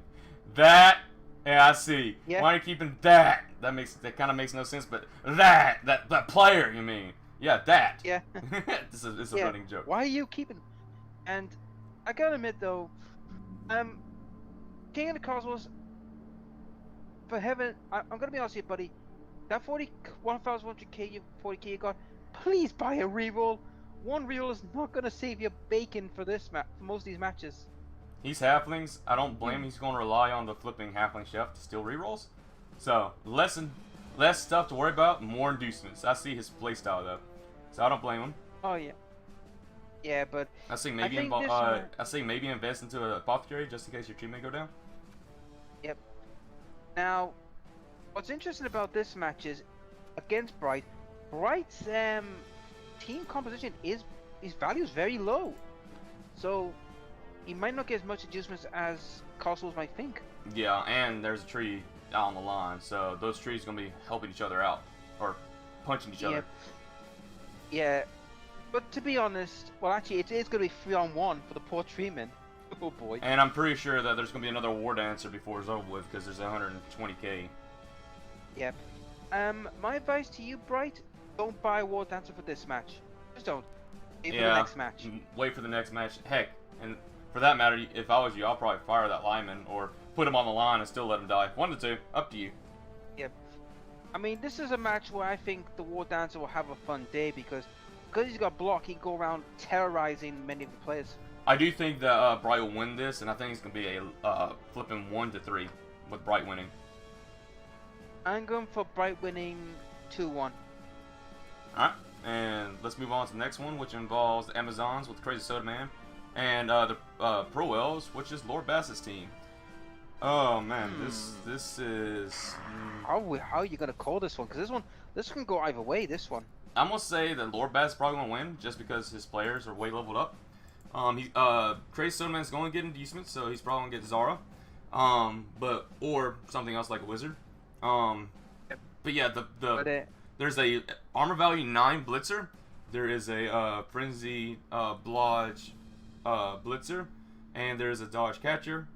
That... Yeah, I see. Yeah. Why are you keeping that? That kind of makes no sense, but that player, you mean? Yeah, that. Yeah. This is a running joke. Why are you keeping... And I gotta admit, though, King of the Cosmos, for heaven, I'm gonna be honest with you, buddy. That 1,100k, 40k you got, please buy a reroll. One reroll is not gonna save your bacon for this for most of these matches. He's Halflings. I don't blame him. He's going to rely on the flipping Halfling chef to steal rerolls. So, less stuff to worry about, more inducements. I see his playstyle, though. So, I don't blame him. Oh, yeah. Yeah, but... I say maybe invest into an apothecary just in case your team may go down. Yep. Now, what's interesting about this match is, against Bright, Bright's team composition his value is very low. So... he might not get as much adjustments as Cosmos might think. Yeah, and there's a tree out on the line, so those trees are going to be helping each other out. Or punching each other. Yeah, but to be honest, well actually it is going to be 3-on-1 for the poor treeman. Oh boy. And I'm pretty sure that there's going to be another War Dancer before it's over with, because there's 120k. Yep. My advice to you, Bright, don't buy a War Dancer for this match. Just don't. Wait for the next match. Wait for the next match. Heck, and... for that matter, if I was you, I'll probably fire that lineman or put him on the line and still let him die. 1 to 2, up to you. Yep. I mean, this is a match where I think the War Dancer will have a fun day because he's got block, he can go around terrorizing many of the players. I do think that Bright will win this, and I think it's going to be a flipping 1 to 3 with Bright winning. I'm going for Bright winning 2-1. Alright, and let's move on to the next one, which involves the Amazons with Crazy Soda Man. And the Pro Elves, which is Lord Bassett's team. Oh man, this is. How are you gonna call this one? Because this can go either way. This one. I'm gonna say that Lord Bassett's probably gonna win just because his players are way leveled up. Crazy Soda Man's going to get inducements, so he's probably gonna get Zara. Or something else like a wizard. But yeah, there's a armor value 9 blitzer. There is a frenzy blodge blitzer, and there's a dodge catcher.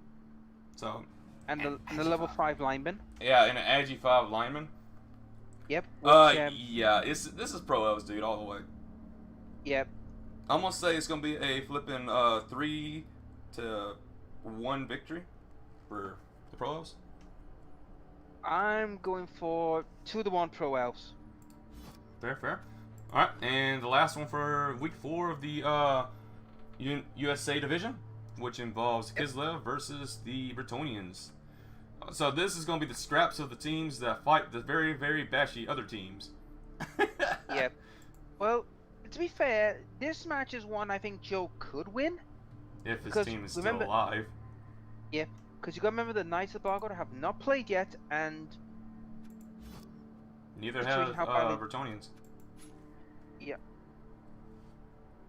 So. And the level 5 lineman. Yeah, and an Agi 5 lineman. Yep. Yeah, this is Pro Elves, dude, all the way. Yep. I'm gonna say it's gonna be a flipping 3-1 victory for the Pro Elves. I'm going for 2-1 Pro Elves. Fair, fair. All right, and the last one for week 4 of the USA division, which involves Kislev versus the Bretonians. So this is going to be the scraps of the teams that fight the very, very bashy other teams. Yeah. Well, to be fair, this match is one I think Joe could win. If his team is still alive. Yeah, because you got to remember the Knights of Bargord have not played yet, and neither have Bretonians. Yeah.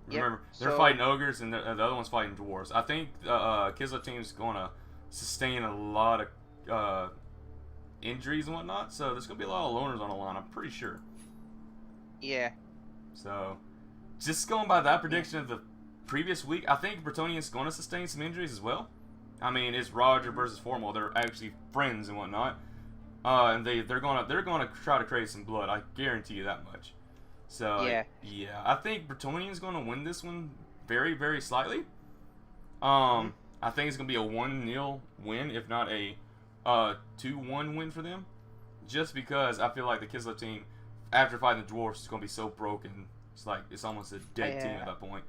Remember, they're fighting ogres, and the other one's fighting dwarves. I think Kislev team's going to sustain a lot of injuries and whatnot, so there's going to be a lot of loners on the line, I'm pretty sure. Yeah. So, just going by that prediction of the previous week, I think Bretonian's going to sustain some injuries as well. I mean, it's Roger versus Formal. They're actually friends and whatnot, and they're gonna try to create some blood. I guarantee you that much. So yeah, I think Bretonian's going to win this one very, very slightly. I think it's going to be a 1-0 win, if not a 2-1 win for them, just because I feel like the Kislev team, after fighting the dwarfs, is going to be so broken. It's almost a dead team at that point.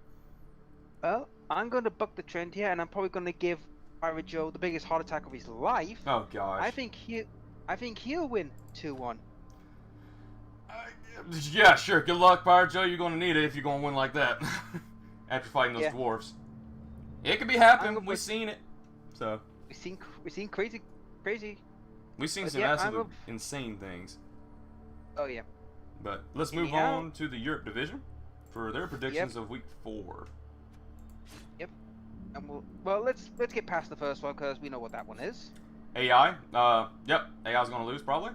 Well, I'm going to buck the trend here, and I'm probably going to give Pirate Joe the biggest heart attack of his life. Oh gosh. I think he'll win 2-1. Yeah, sure. Good luck, Pirate Joe. You're going to need it if you're going to win like that after fighting those dwarfs. It could be happening. We've seen it. So we've seen crazy. We've seen some absolute insane things. Oh yeah. But let's move on to the Europe division for their predictions of week 4. Yep. And let's get past the first one because we know what that one is. AI. Yep. AI's going to lose probably.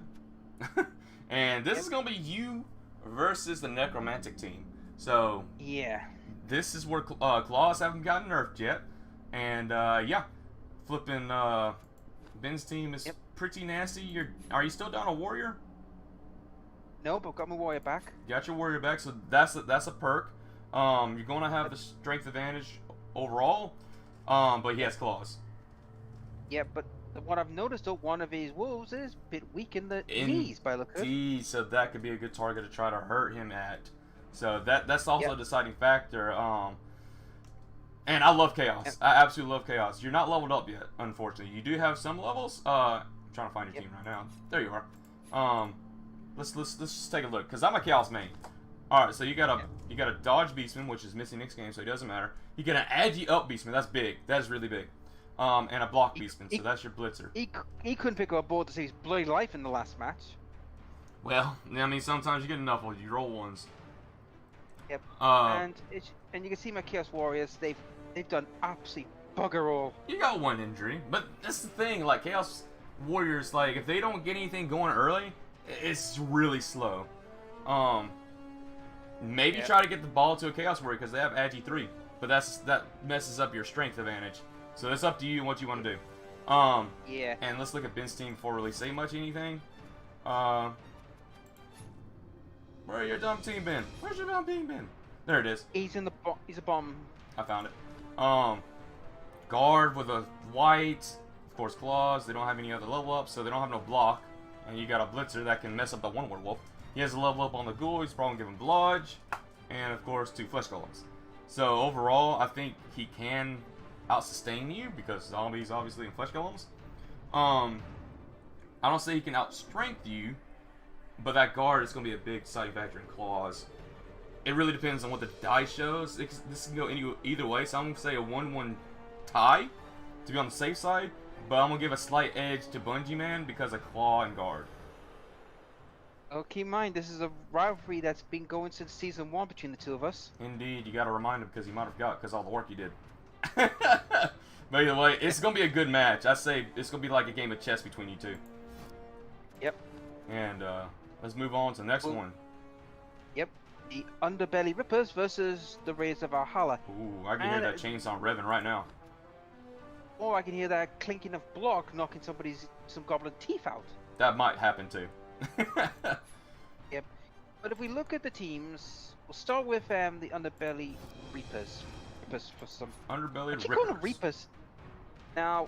And this is going to be you versus the Necromantic team. So yeah, this is where claws haven't gotten nerfed yet, and yeah, flipping Ben's team is pretty nasty. Are you still down a warrior? Nope, I've got my warrior back. Got your warrior back, so that's a perk. You're going to have the strength advantage overall, but he has claws. Yeah, but what I've noticed, though, one of his wolves is a bit weak in the knees by look of it. So that could be a good target to try to hurt him at. So that's also a deciding factor. And I love Chaos. I absolutely love Chaos. You're not leveled up yet, unfortunately. You do have some levels. I'm trying to find your team right now. There you are. Let's just take a look, because I'm a Chaos main. Alright, so you got a Dodge Beastman, which is missing next game, so it doesn't matter. You get an Agi Up Beastman, that's big. That is really big. And a Block Beastman, so that's your Blitzer. He couldn't pick up a board to save his bloody life in the last match. Well, I mean, sometimes you get enough of you roll ones. Yep. And you can see my Chaos Warriors, they've done absolutely bugger all. You got one injury, but that's the thing, like Chaos Warriors, like if they don't get anything going early, it's really slow. Maybe try to get the ball to a Chaos Warrior because they have Agi 3, but that messes up your strength advantage. So it's up to you and what you want to do. Yeah. And let's look at Ben's team before we really say much anything. Where your dumb team been? Where's your dumb team been? There it is. He's a bomb. I found it. Guard with a white, of course claws. They don't have any other level up, so they don't have no block. And you got a Blitzer that can mess up that one werewolf. He has a level up on the ghoul. He's probably giving Blodge, and of course 2 flesh golems. So overall, I think he can out-sustain you because zombies obviously and flesh golems. I don't say he can out-strength you, but that guard is going to be a big side factor in claws. It really depends on what the die shows. This can go either way, so I'm going to say a 1-1 tie to be on the safe side, but I'm going to give a slight edge to Bungie Man because of claw and guard. Oh, keep in mind, this is a rivalry that's been going since Season 1 between the two of us. Indeed, you got to remind him because he might have forgot because all the work he did. But either way, it's going to be a good match. I say it's going to be like a game of chess between you two. Yep. And let's move on to the next one. Yep. The Underbelly Rippers versus the Raiders of Valhalla. Ooh, I can hear that chainsaw revving right now. Or I can hear that clinking of block knocking some goblin teeth out. That might happen too. Yep. But if we look at the teams, we'll start with the Underbelly Reapers. Reapers for some. Underbelly Rippers. Call them Reapers. Now.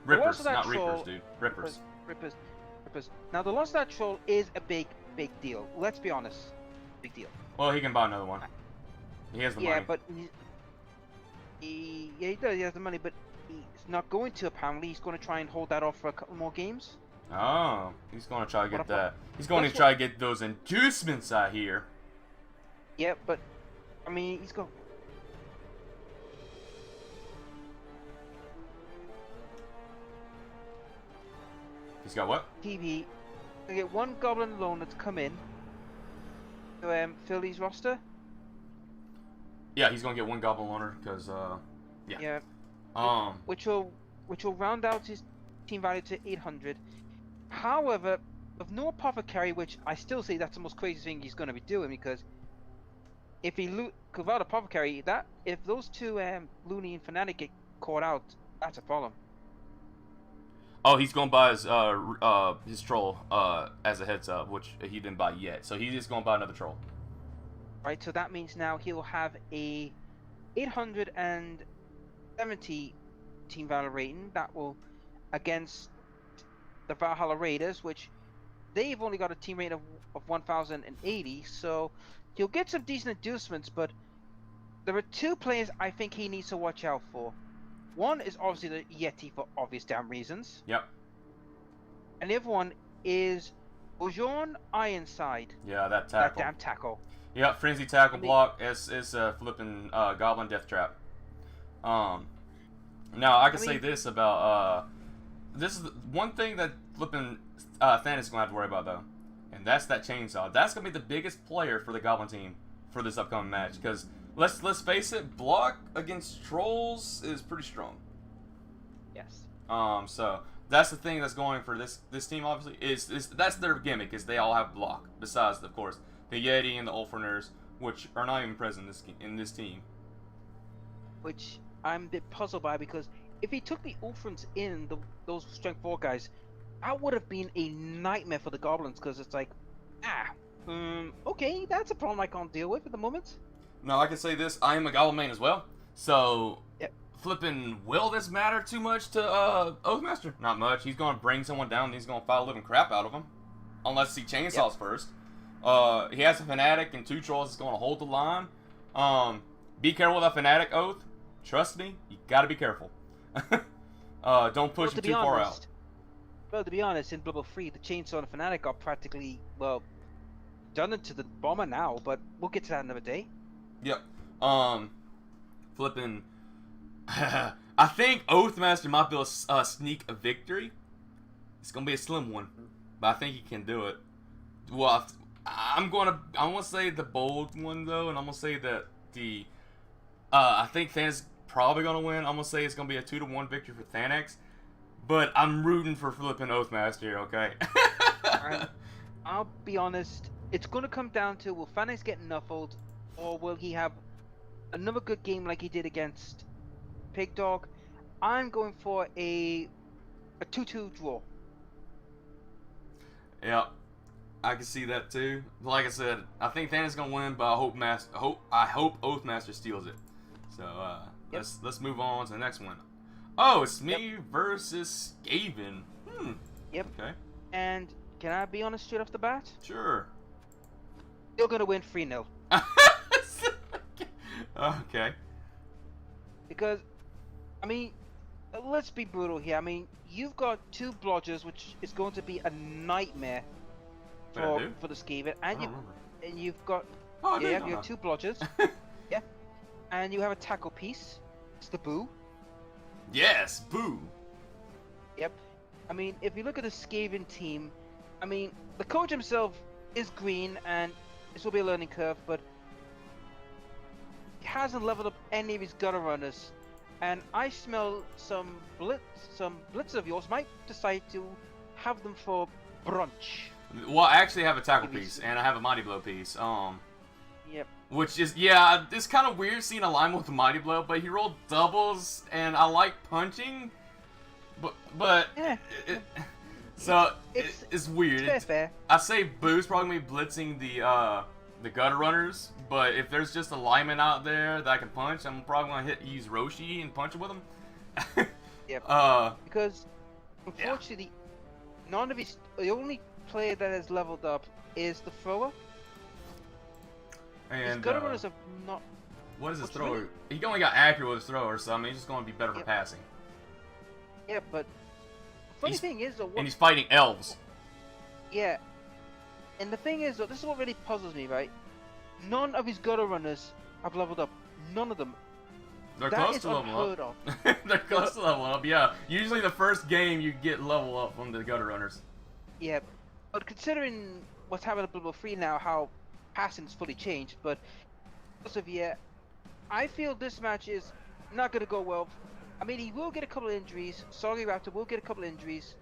Rippers, not Reapers, dude. Rippers. purpose. Now, the loss of that troll is a big deal. Let's be honest. Big deal. Well, he can buy another one. He has the money. Yeah, but he does. He has the money, but he's not going to. Apparently, he's going to try and hold that off for a couple more games. Oh, he's going to try to get What that. He's going to try to get those inducements out here. Yeah, but I mean, he's got. He's got what? TV. I get one goblin alone that's come in to Philly's roster. Yeah, he's going to get one goblin loner because yeah. Which will round out his team value to 800. However, with no apothecary, which I still say that's the most crazy thing he's going to be doing, because if he without apothecary, if those two Looney and Fnatic get caught out, that's a problem. Oh, he's going to buy his troll as a heads up, which he didn't buy yet. So he's just going to buy another troll. Right, so that means now he'll have a 870 team value rating. That will against the Valhalla Raiders, which they've only got a team rating of 1080. So he'll get some decent inducements, but there are two players I think he needs to watch out for. One is obviously the Yeti for obvious damn reasons. Yep. And the other one is Bourgeon Ironside. Yeah, that tackle. That damn tackle. Yep, frenzy tackle block is flipping goblin death trap. Now I can say this about this is one thing that flipping Thanos is gonna have to worry about though, and that's that chainsaw. That's gonna be the biggest player for the goblin team for this upcoming match, because let's face it, block against trolls is pretty strong. Yes. So that's the thing that's going for this team. Obviously, is that's their gimmick, is they all have block. Besides, of course, the Yeti and the Ulferners, which are not even present in this team. Which I'm a bit puzzled by, because if he took the Ulfrens in, those strength 4 guys, that would have been a nightmare for the goblins, because it's like, okay, that's a problem I can't deal with at the moment. Now I can say this: I am a goblin main as well. So, yep. Flipping, will this matter too much to Oathmaster? Not much. He's going to bring someone down and he's going to fight a living crap out of him. Unless he chainsaws first. He has a Fnatic and 2 trolls that's going to hold the line. Be careful with that Fnatic, Oath. Trust me, you got to be careful. Don't push him too far out. Well, to be honest, in Blood Bowl 3, the chainsaw and Fnatic are practically, well, done into the bomber now, but we'll get to that another day. Yep. Flipping. I think Oathmaster might be able to sneak a victory. It's gonna be a slim one, but I think he can do it. Well, I'm gonna say the bold one though, and I'm gonna say that the I think Thanos probably gonna win. I'm gonna say it's gonna be a 2-1 victory for Thanax, but I'm rooting for flipping Oathmaster here. Okay. I'll be honest. It's gonna come down to, will Thanax get nuffled, or will he have another good game like he did against Pig Dog? I'm going for a 2-2 draw. Yeah, I can see that too. Like I said, I think Thanos is gonna win, but I hope Oathmaster steals it. So let's move on to the next one. Oh, it's me versus Skaven. Yep. Okay. And can I be honest straight off the bat? Sure. You're gonna win 3-0. Okay. Because, I mean, let's be brutal here. I mean, you've got 2 blodgers, which is going to be a nightmare for the Skaven, and you've got you have 2 blodgers. Yeah, and you have a tackle piece. It's the Boo. Yes, Boo. Yep. I mean, if you look at the Skaven team, I mean, the coach himself is green, and this will be a learning curve, but he hasn't leveled up any of his gutter runners. And I smell some blitz of yours might decide to have them for brunch. Well, I actually have a tackle piece, and I have a Mighty Blow piece. Yep. Which is, yeah, it's kind of weird seeing a line with a Mighty Blow, but he rolled doubles, and I like punching, but yeah. It's weird. It's fair. I say Boo's probably gonna be blitzing the gutter runners, but if there's just a lineman out there that I can punch, I'm probably gonna use Roshi and punch it with him. Yep. Because unfortunately, none of his. The only player that has leveled up is the thrower. His And gutter runners have not. what is his What's thrower? really- He only got accurate with his thrower, so I mean he's just going to be better for Yep. passing. Yeah, but funny He's- thing is though. And he's fighting elves. Yeah, and the thing is though, this is what really puzzles me, right? None of his gutter runners have leveled up. None of them. They're That close is to leveling unheard up. of. They're close to leveling up, yeah. Usually the first game you get level up from the gutter runners. Yeah, but considering what's happening at Blood Bowl 3 now, how passing's fully changed, but also yeah, I feel this match is not gonna go well. I mean, he will get a couple of injuries. Sorry, Raptor will get a couple of injuries,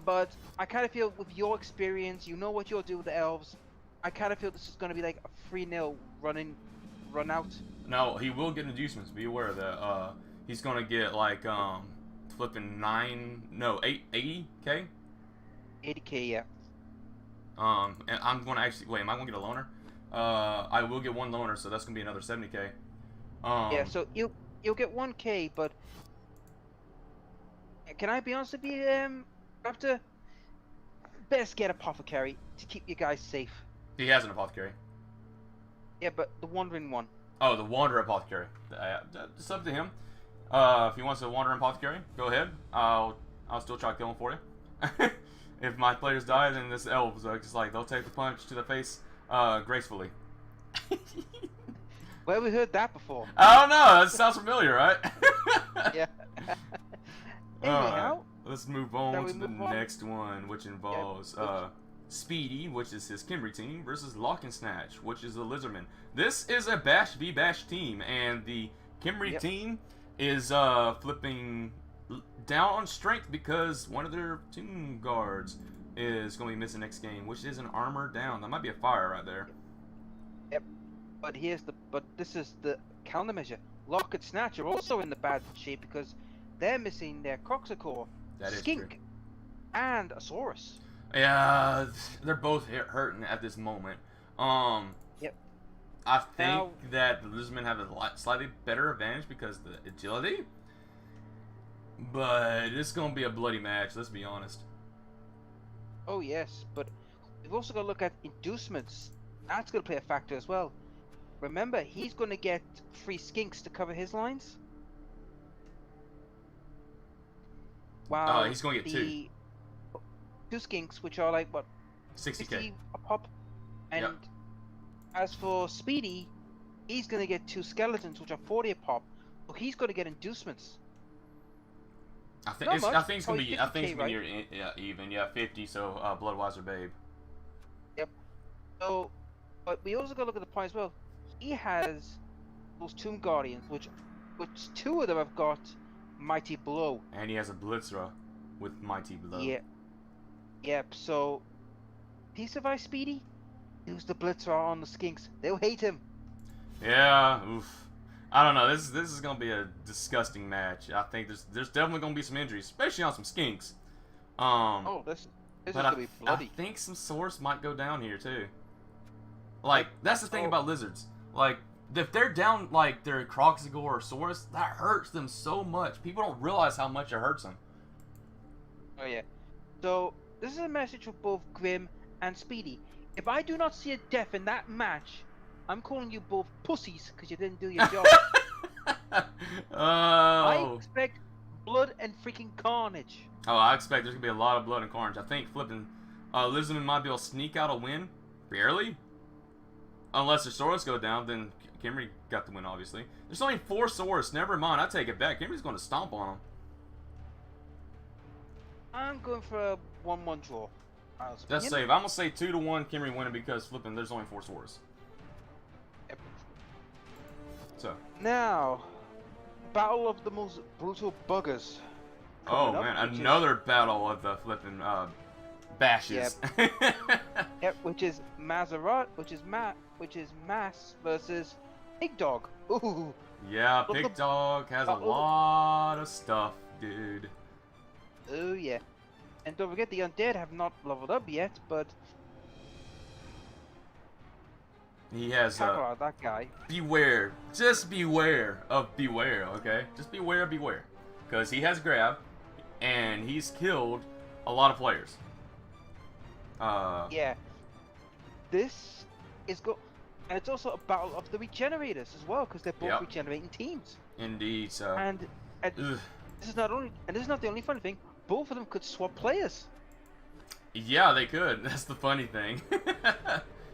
but I kind of feel with your experience, you know what you'll do with the elves. I kind of feel this is gonna be like a 3-0 run out. No, he will get inducements. Be aware of that. He's gonna get like flipping 80k. 80k, yeah. And I'm gonna actually wait. Am I gonna get a loner? I will get one loner, so that's gonna be another 70k. Yeah, so you'll get 1k, but can I be honest with you, Raptor? Best get Apothecary to keep you guys safe. He has an apothecary. Yeah, but the Wandering one. Oh, the Wanderer Apothecary. It's up to him. If he wants to Wanderer Apothecary, go ahead. I'll still try killing for you. If my players die, then this elves are just like they'll take the punch to the face gracefully. Where have we heard that before? I don't know. That sounds familiar, right? Yeah. Anyhow, let's move shall on we to the move on? next one, which involves Speedy, which is his Kimry team, versus Lock and Snatch, which is the Lizardman. This is a Bash v Bash team, and the Kimry team is flipping down on strength because one of their tomb guards is going to be missing next game, which is an armor down. That might be a fire right there. Yep. But this is the countermeasure. Lock and Snatch are also in the bad shape because they're missing their Croxacore, That is Skink, true. and a Saurus. Yeah, they're both hurting at this moment. Yep. I think Now- that the Lizardmen have a slightly better advantage because of the agility. But it's going to be a bloody match, let's be honest. Oh yes, but we've also got to look at inducements. That's going to play a factor as well. Remember, he's going to get 3 Skinks to cover his lines. Wow. He's going to get 2. 2 Skinks, which are like, what, 60k. 60 a pop. And Yep. as for Speedy, he's going to get 2 Skeletons, which are 40 a pop. So he's going to get inducements. I think Not it's, much, I think it's gonna probably be. I think it's 50K, gonna be even. Yeah, 50. So Bloodweiser Babe. So, but we also got to look at the point as well. He has those Tomb Guardians, which 2 of them have got Mighty Blow. And he has a Blitzer with Mighty Blow. Yeah. Yep. So, he survives Speedy. Use the Blitzer on the Skinks. They'll hate him. Yeah. Oof. I don't know. This is gonna be a disgusting match. I think there's definitely gonna be some injuries, especially on some Skinks. Oh, this is But gonna be bloody. I think some Source might go down here too. Like that's the thing Oh. about lizards. Like if they're down like their Croxagore or Saurus, that hurts them so much. People don't realize how much it hurts them. Oh yeah. So this is a message for both Grim and Speedy. If I do not see a death in that match, I'm calling you both pussies because you didn't do your job. I Oh. expect blood and freaking carnage. Oh, I expect there's gonna be a lot of blood and carnage. I think flipping Lizardman might be able to sneak out a win, barely. Unless the Saurus go down, then Kimry got the win. Obviously, there's only 4 Saurus. Never mind, I take it back. Kimry's going to stomp on them. I'm going for a 1-1 draw. That's safe. I'm gonna say 2-1 Kimry winning because flipping there's only 4 Saurus. Yep. So. Now, battle of the most brutal buggers. Oh coming up, man, which is- another battle of the flipping bashes. Yep, which is Maserat, which is Mass versus Big Dog. Ooh. Yeah, Look, Big the Dog has a battle- lot of stuff, dude. Oh yeah. And don't forget the undead have not leveled up yet, but He has talk about that guy. beware. Just beware of beware, okay? Just beware of beware. Because he has grab, and he's killed a lot of players. Yeah, this is go, and it's also a battle of the regenerators as well, because they're both Yep. regenerating teams. Indeed. So. And Ugh. this is not the only funny thing. Both of them could swap players. Yeah, they could. That's the funny thing.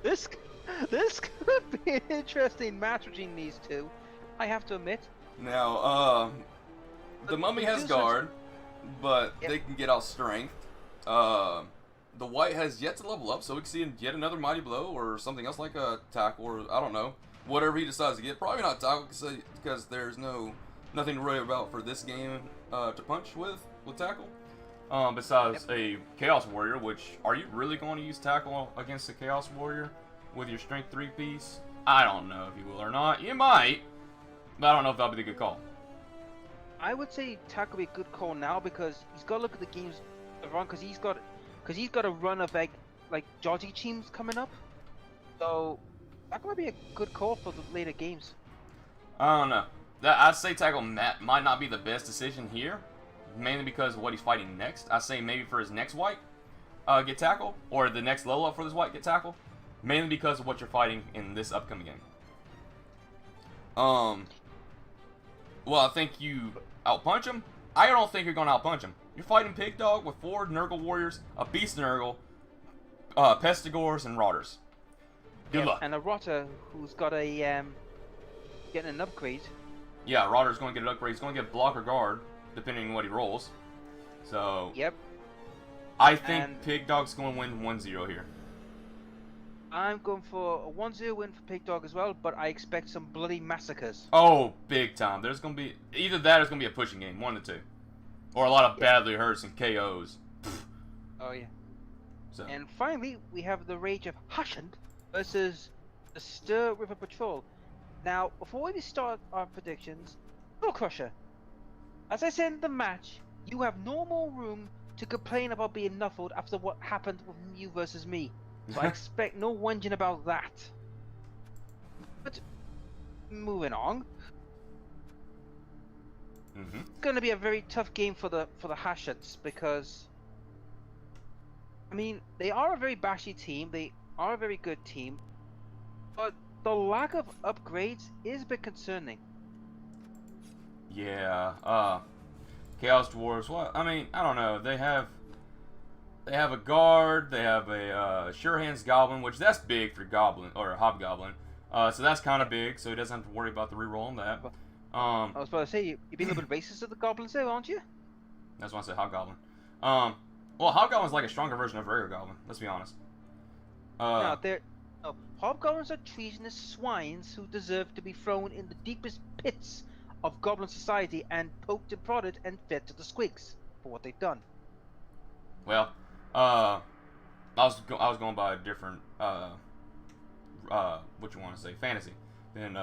This could be an interesting match between these two. I have to admit. Now, the mummy has guard, but Yep. they can get out strength. The white has yet to level up, so we can see yet another mighty blow or something else like a tackle, or I don't know, whatever he decides to get. Probably not tackle because there's nothing to worry about for this game to punch with tackle. Besides a Chaos Warrior, which are you really going to use tackle against a Chaos Warrior with your Strength 3 piece? I don't know if you will or not. You might, but I don't know if that'll be the good call. I would say tackle would be a good call now because he's got to look at the games around because he's got a run of like dodgy teams coming up. So that might be a good call for the later games. I don't know. I'd say tackle might not be the best decision here, mainly because of what he's fighting next. I say maybe for his next white, get tackle, or the next level up for this white, get tackle, mainly because of what you're fighting in this upcoming game. Well, I think you outpunch him. I don't think you're gonna outpunch him. You're fighting Pig Dog with 4 Nurgle warriors, a Beast Nurgle, Pestigors, and Rotters. Good luck. And a Rotter who's got a getting an upgrade. Yeah, Rotter's going to get an upgrade. He's going to get block or guard, depending on what he rolls. So, Yep. I think Pig Dog's going to win 1-0 here. I'm going for a 1-0 win for Pig Dog as well, but I expect some bloody massacres. Oh, big time. There's going to be either that or it's going to be a pushing game, 1 to 2. Or a lot of badly hurts and KOs. Oh, yeah. So. And finally, we have the Rage of Hashend versus the Stir River Patrol. Now, before we start our predictions, Skull Crusher. As I said in the match, you have no more room to complain about being nuffled after what happened with you versus me. So I expect no whinging about that. But moving on. It's going to be a very tough game for the Hasheds because, I mean, they are a very bashy team. They are a very good team, but the lack of upgrades is a bit concerning. Yeah. Chaos Dwarves. Well, I mean, I don't know. They have a guard. They have a Sure Hands Goblin, which that's big for Goblin or Hobgoblin. So that's kind of big. So he doesn't have to worry about the reroll on that. I was about to say you're being a little bit racist of the goblins there, aren't you? That's why I said Hobgoblin. Well, Hobgoblin's like a stronger version of a regular Goblin. Let's be honest. No, Hobgoblins are treasonous swines who deserve to be thrown in the deepest pits of Goblin society and poked and prodded and fed to the squigs for what they've done. Well, I was going by a different what you want to say, fantasy than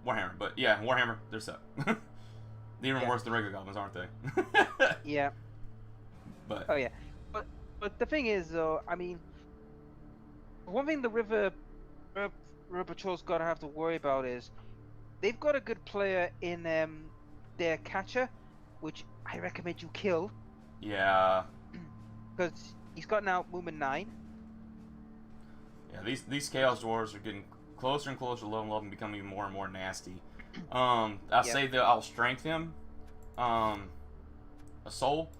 Warhammer, but yeah, Warhammer, they're suck. They're even worse than regular goblins, aren't they? Yeah. But oh yeah, but the thing is though, I mean, one thing the River Patrol's got to have to worry about is they've got a good player in their catcher, which I recommend you kill. Yeah. Because he's got now movement 9. Yeah, these Chaos Dwarves are getting closer and closer to level up and becoming more and more nasty. I say that I'll strength him. A soul.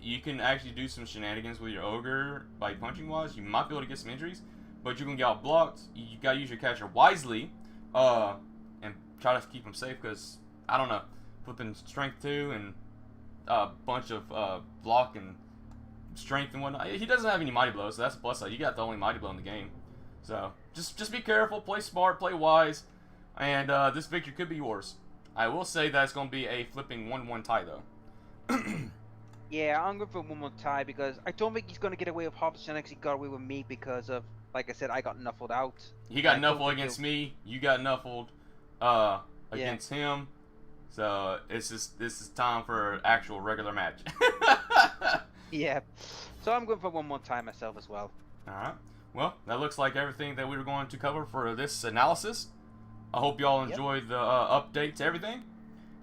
You can actually do some shenanigans with your ogre by punching wise. You might be able to get some injuries, but you can get out blocked. You gotta use your catcher wisely, and try to keep him safe. Because I don't know, flipping strength 2 and a bunch of block and strength and whatnot. He doesn't have any mighty blows, so that's a plus side. You got the only mighty blow in the game. So just be careful, play smart, play wise, and this victory could be yours. I will say that it's going to be a flipping 1-1 tie though. Yeah, I'm going for a 1-1 tie because I don't think he's going to get away with Hobbs and actually got away with me because of, like I said, I got nuffled out. He got nuffled against me. You got nuffled against him. So this is time for an actual regular match. Yeah. So I'm going for 1-1 tie myself as well. Alright. Well, that looks like everything that we were going to cover for this analysis. I hope y'all enjoyed the update to everything.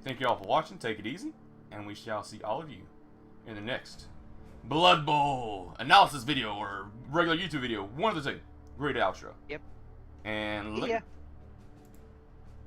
Thank you all for watching. Take it easy. And we shall see all of you in the next Blood Bowl analysis video or regular YouTube video. One of the two. Great outro. Yep. And See later. ya.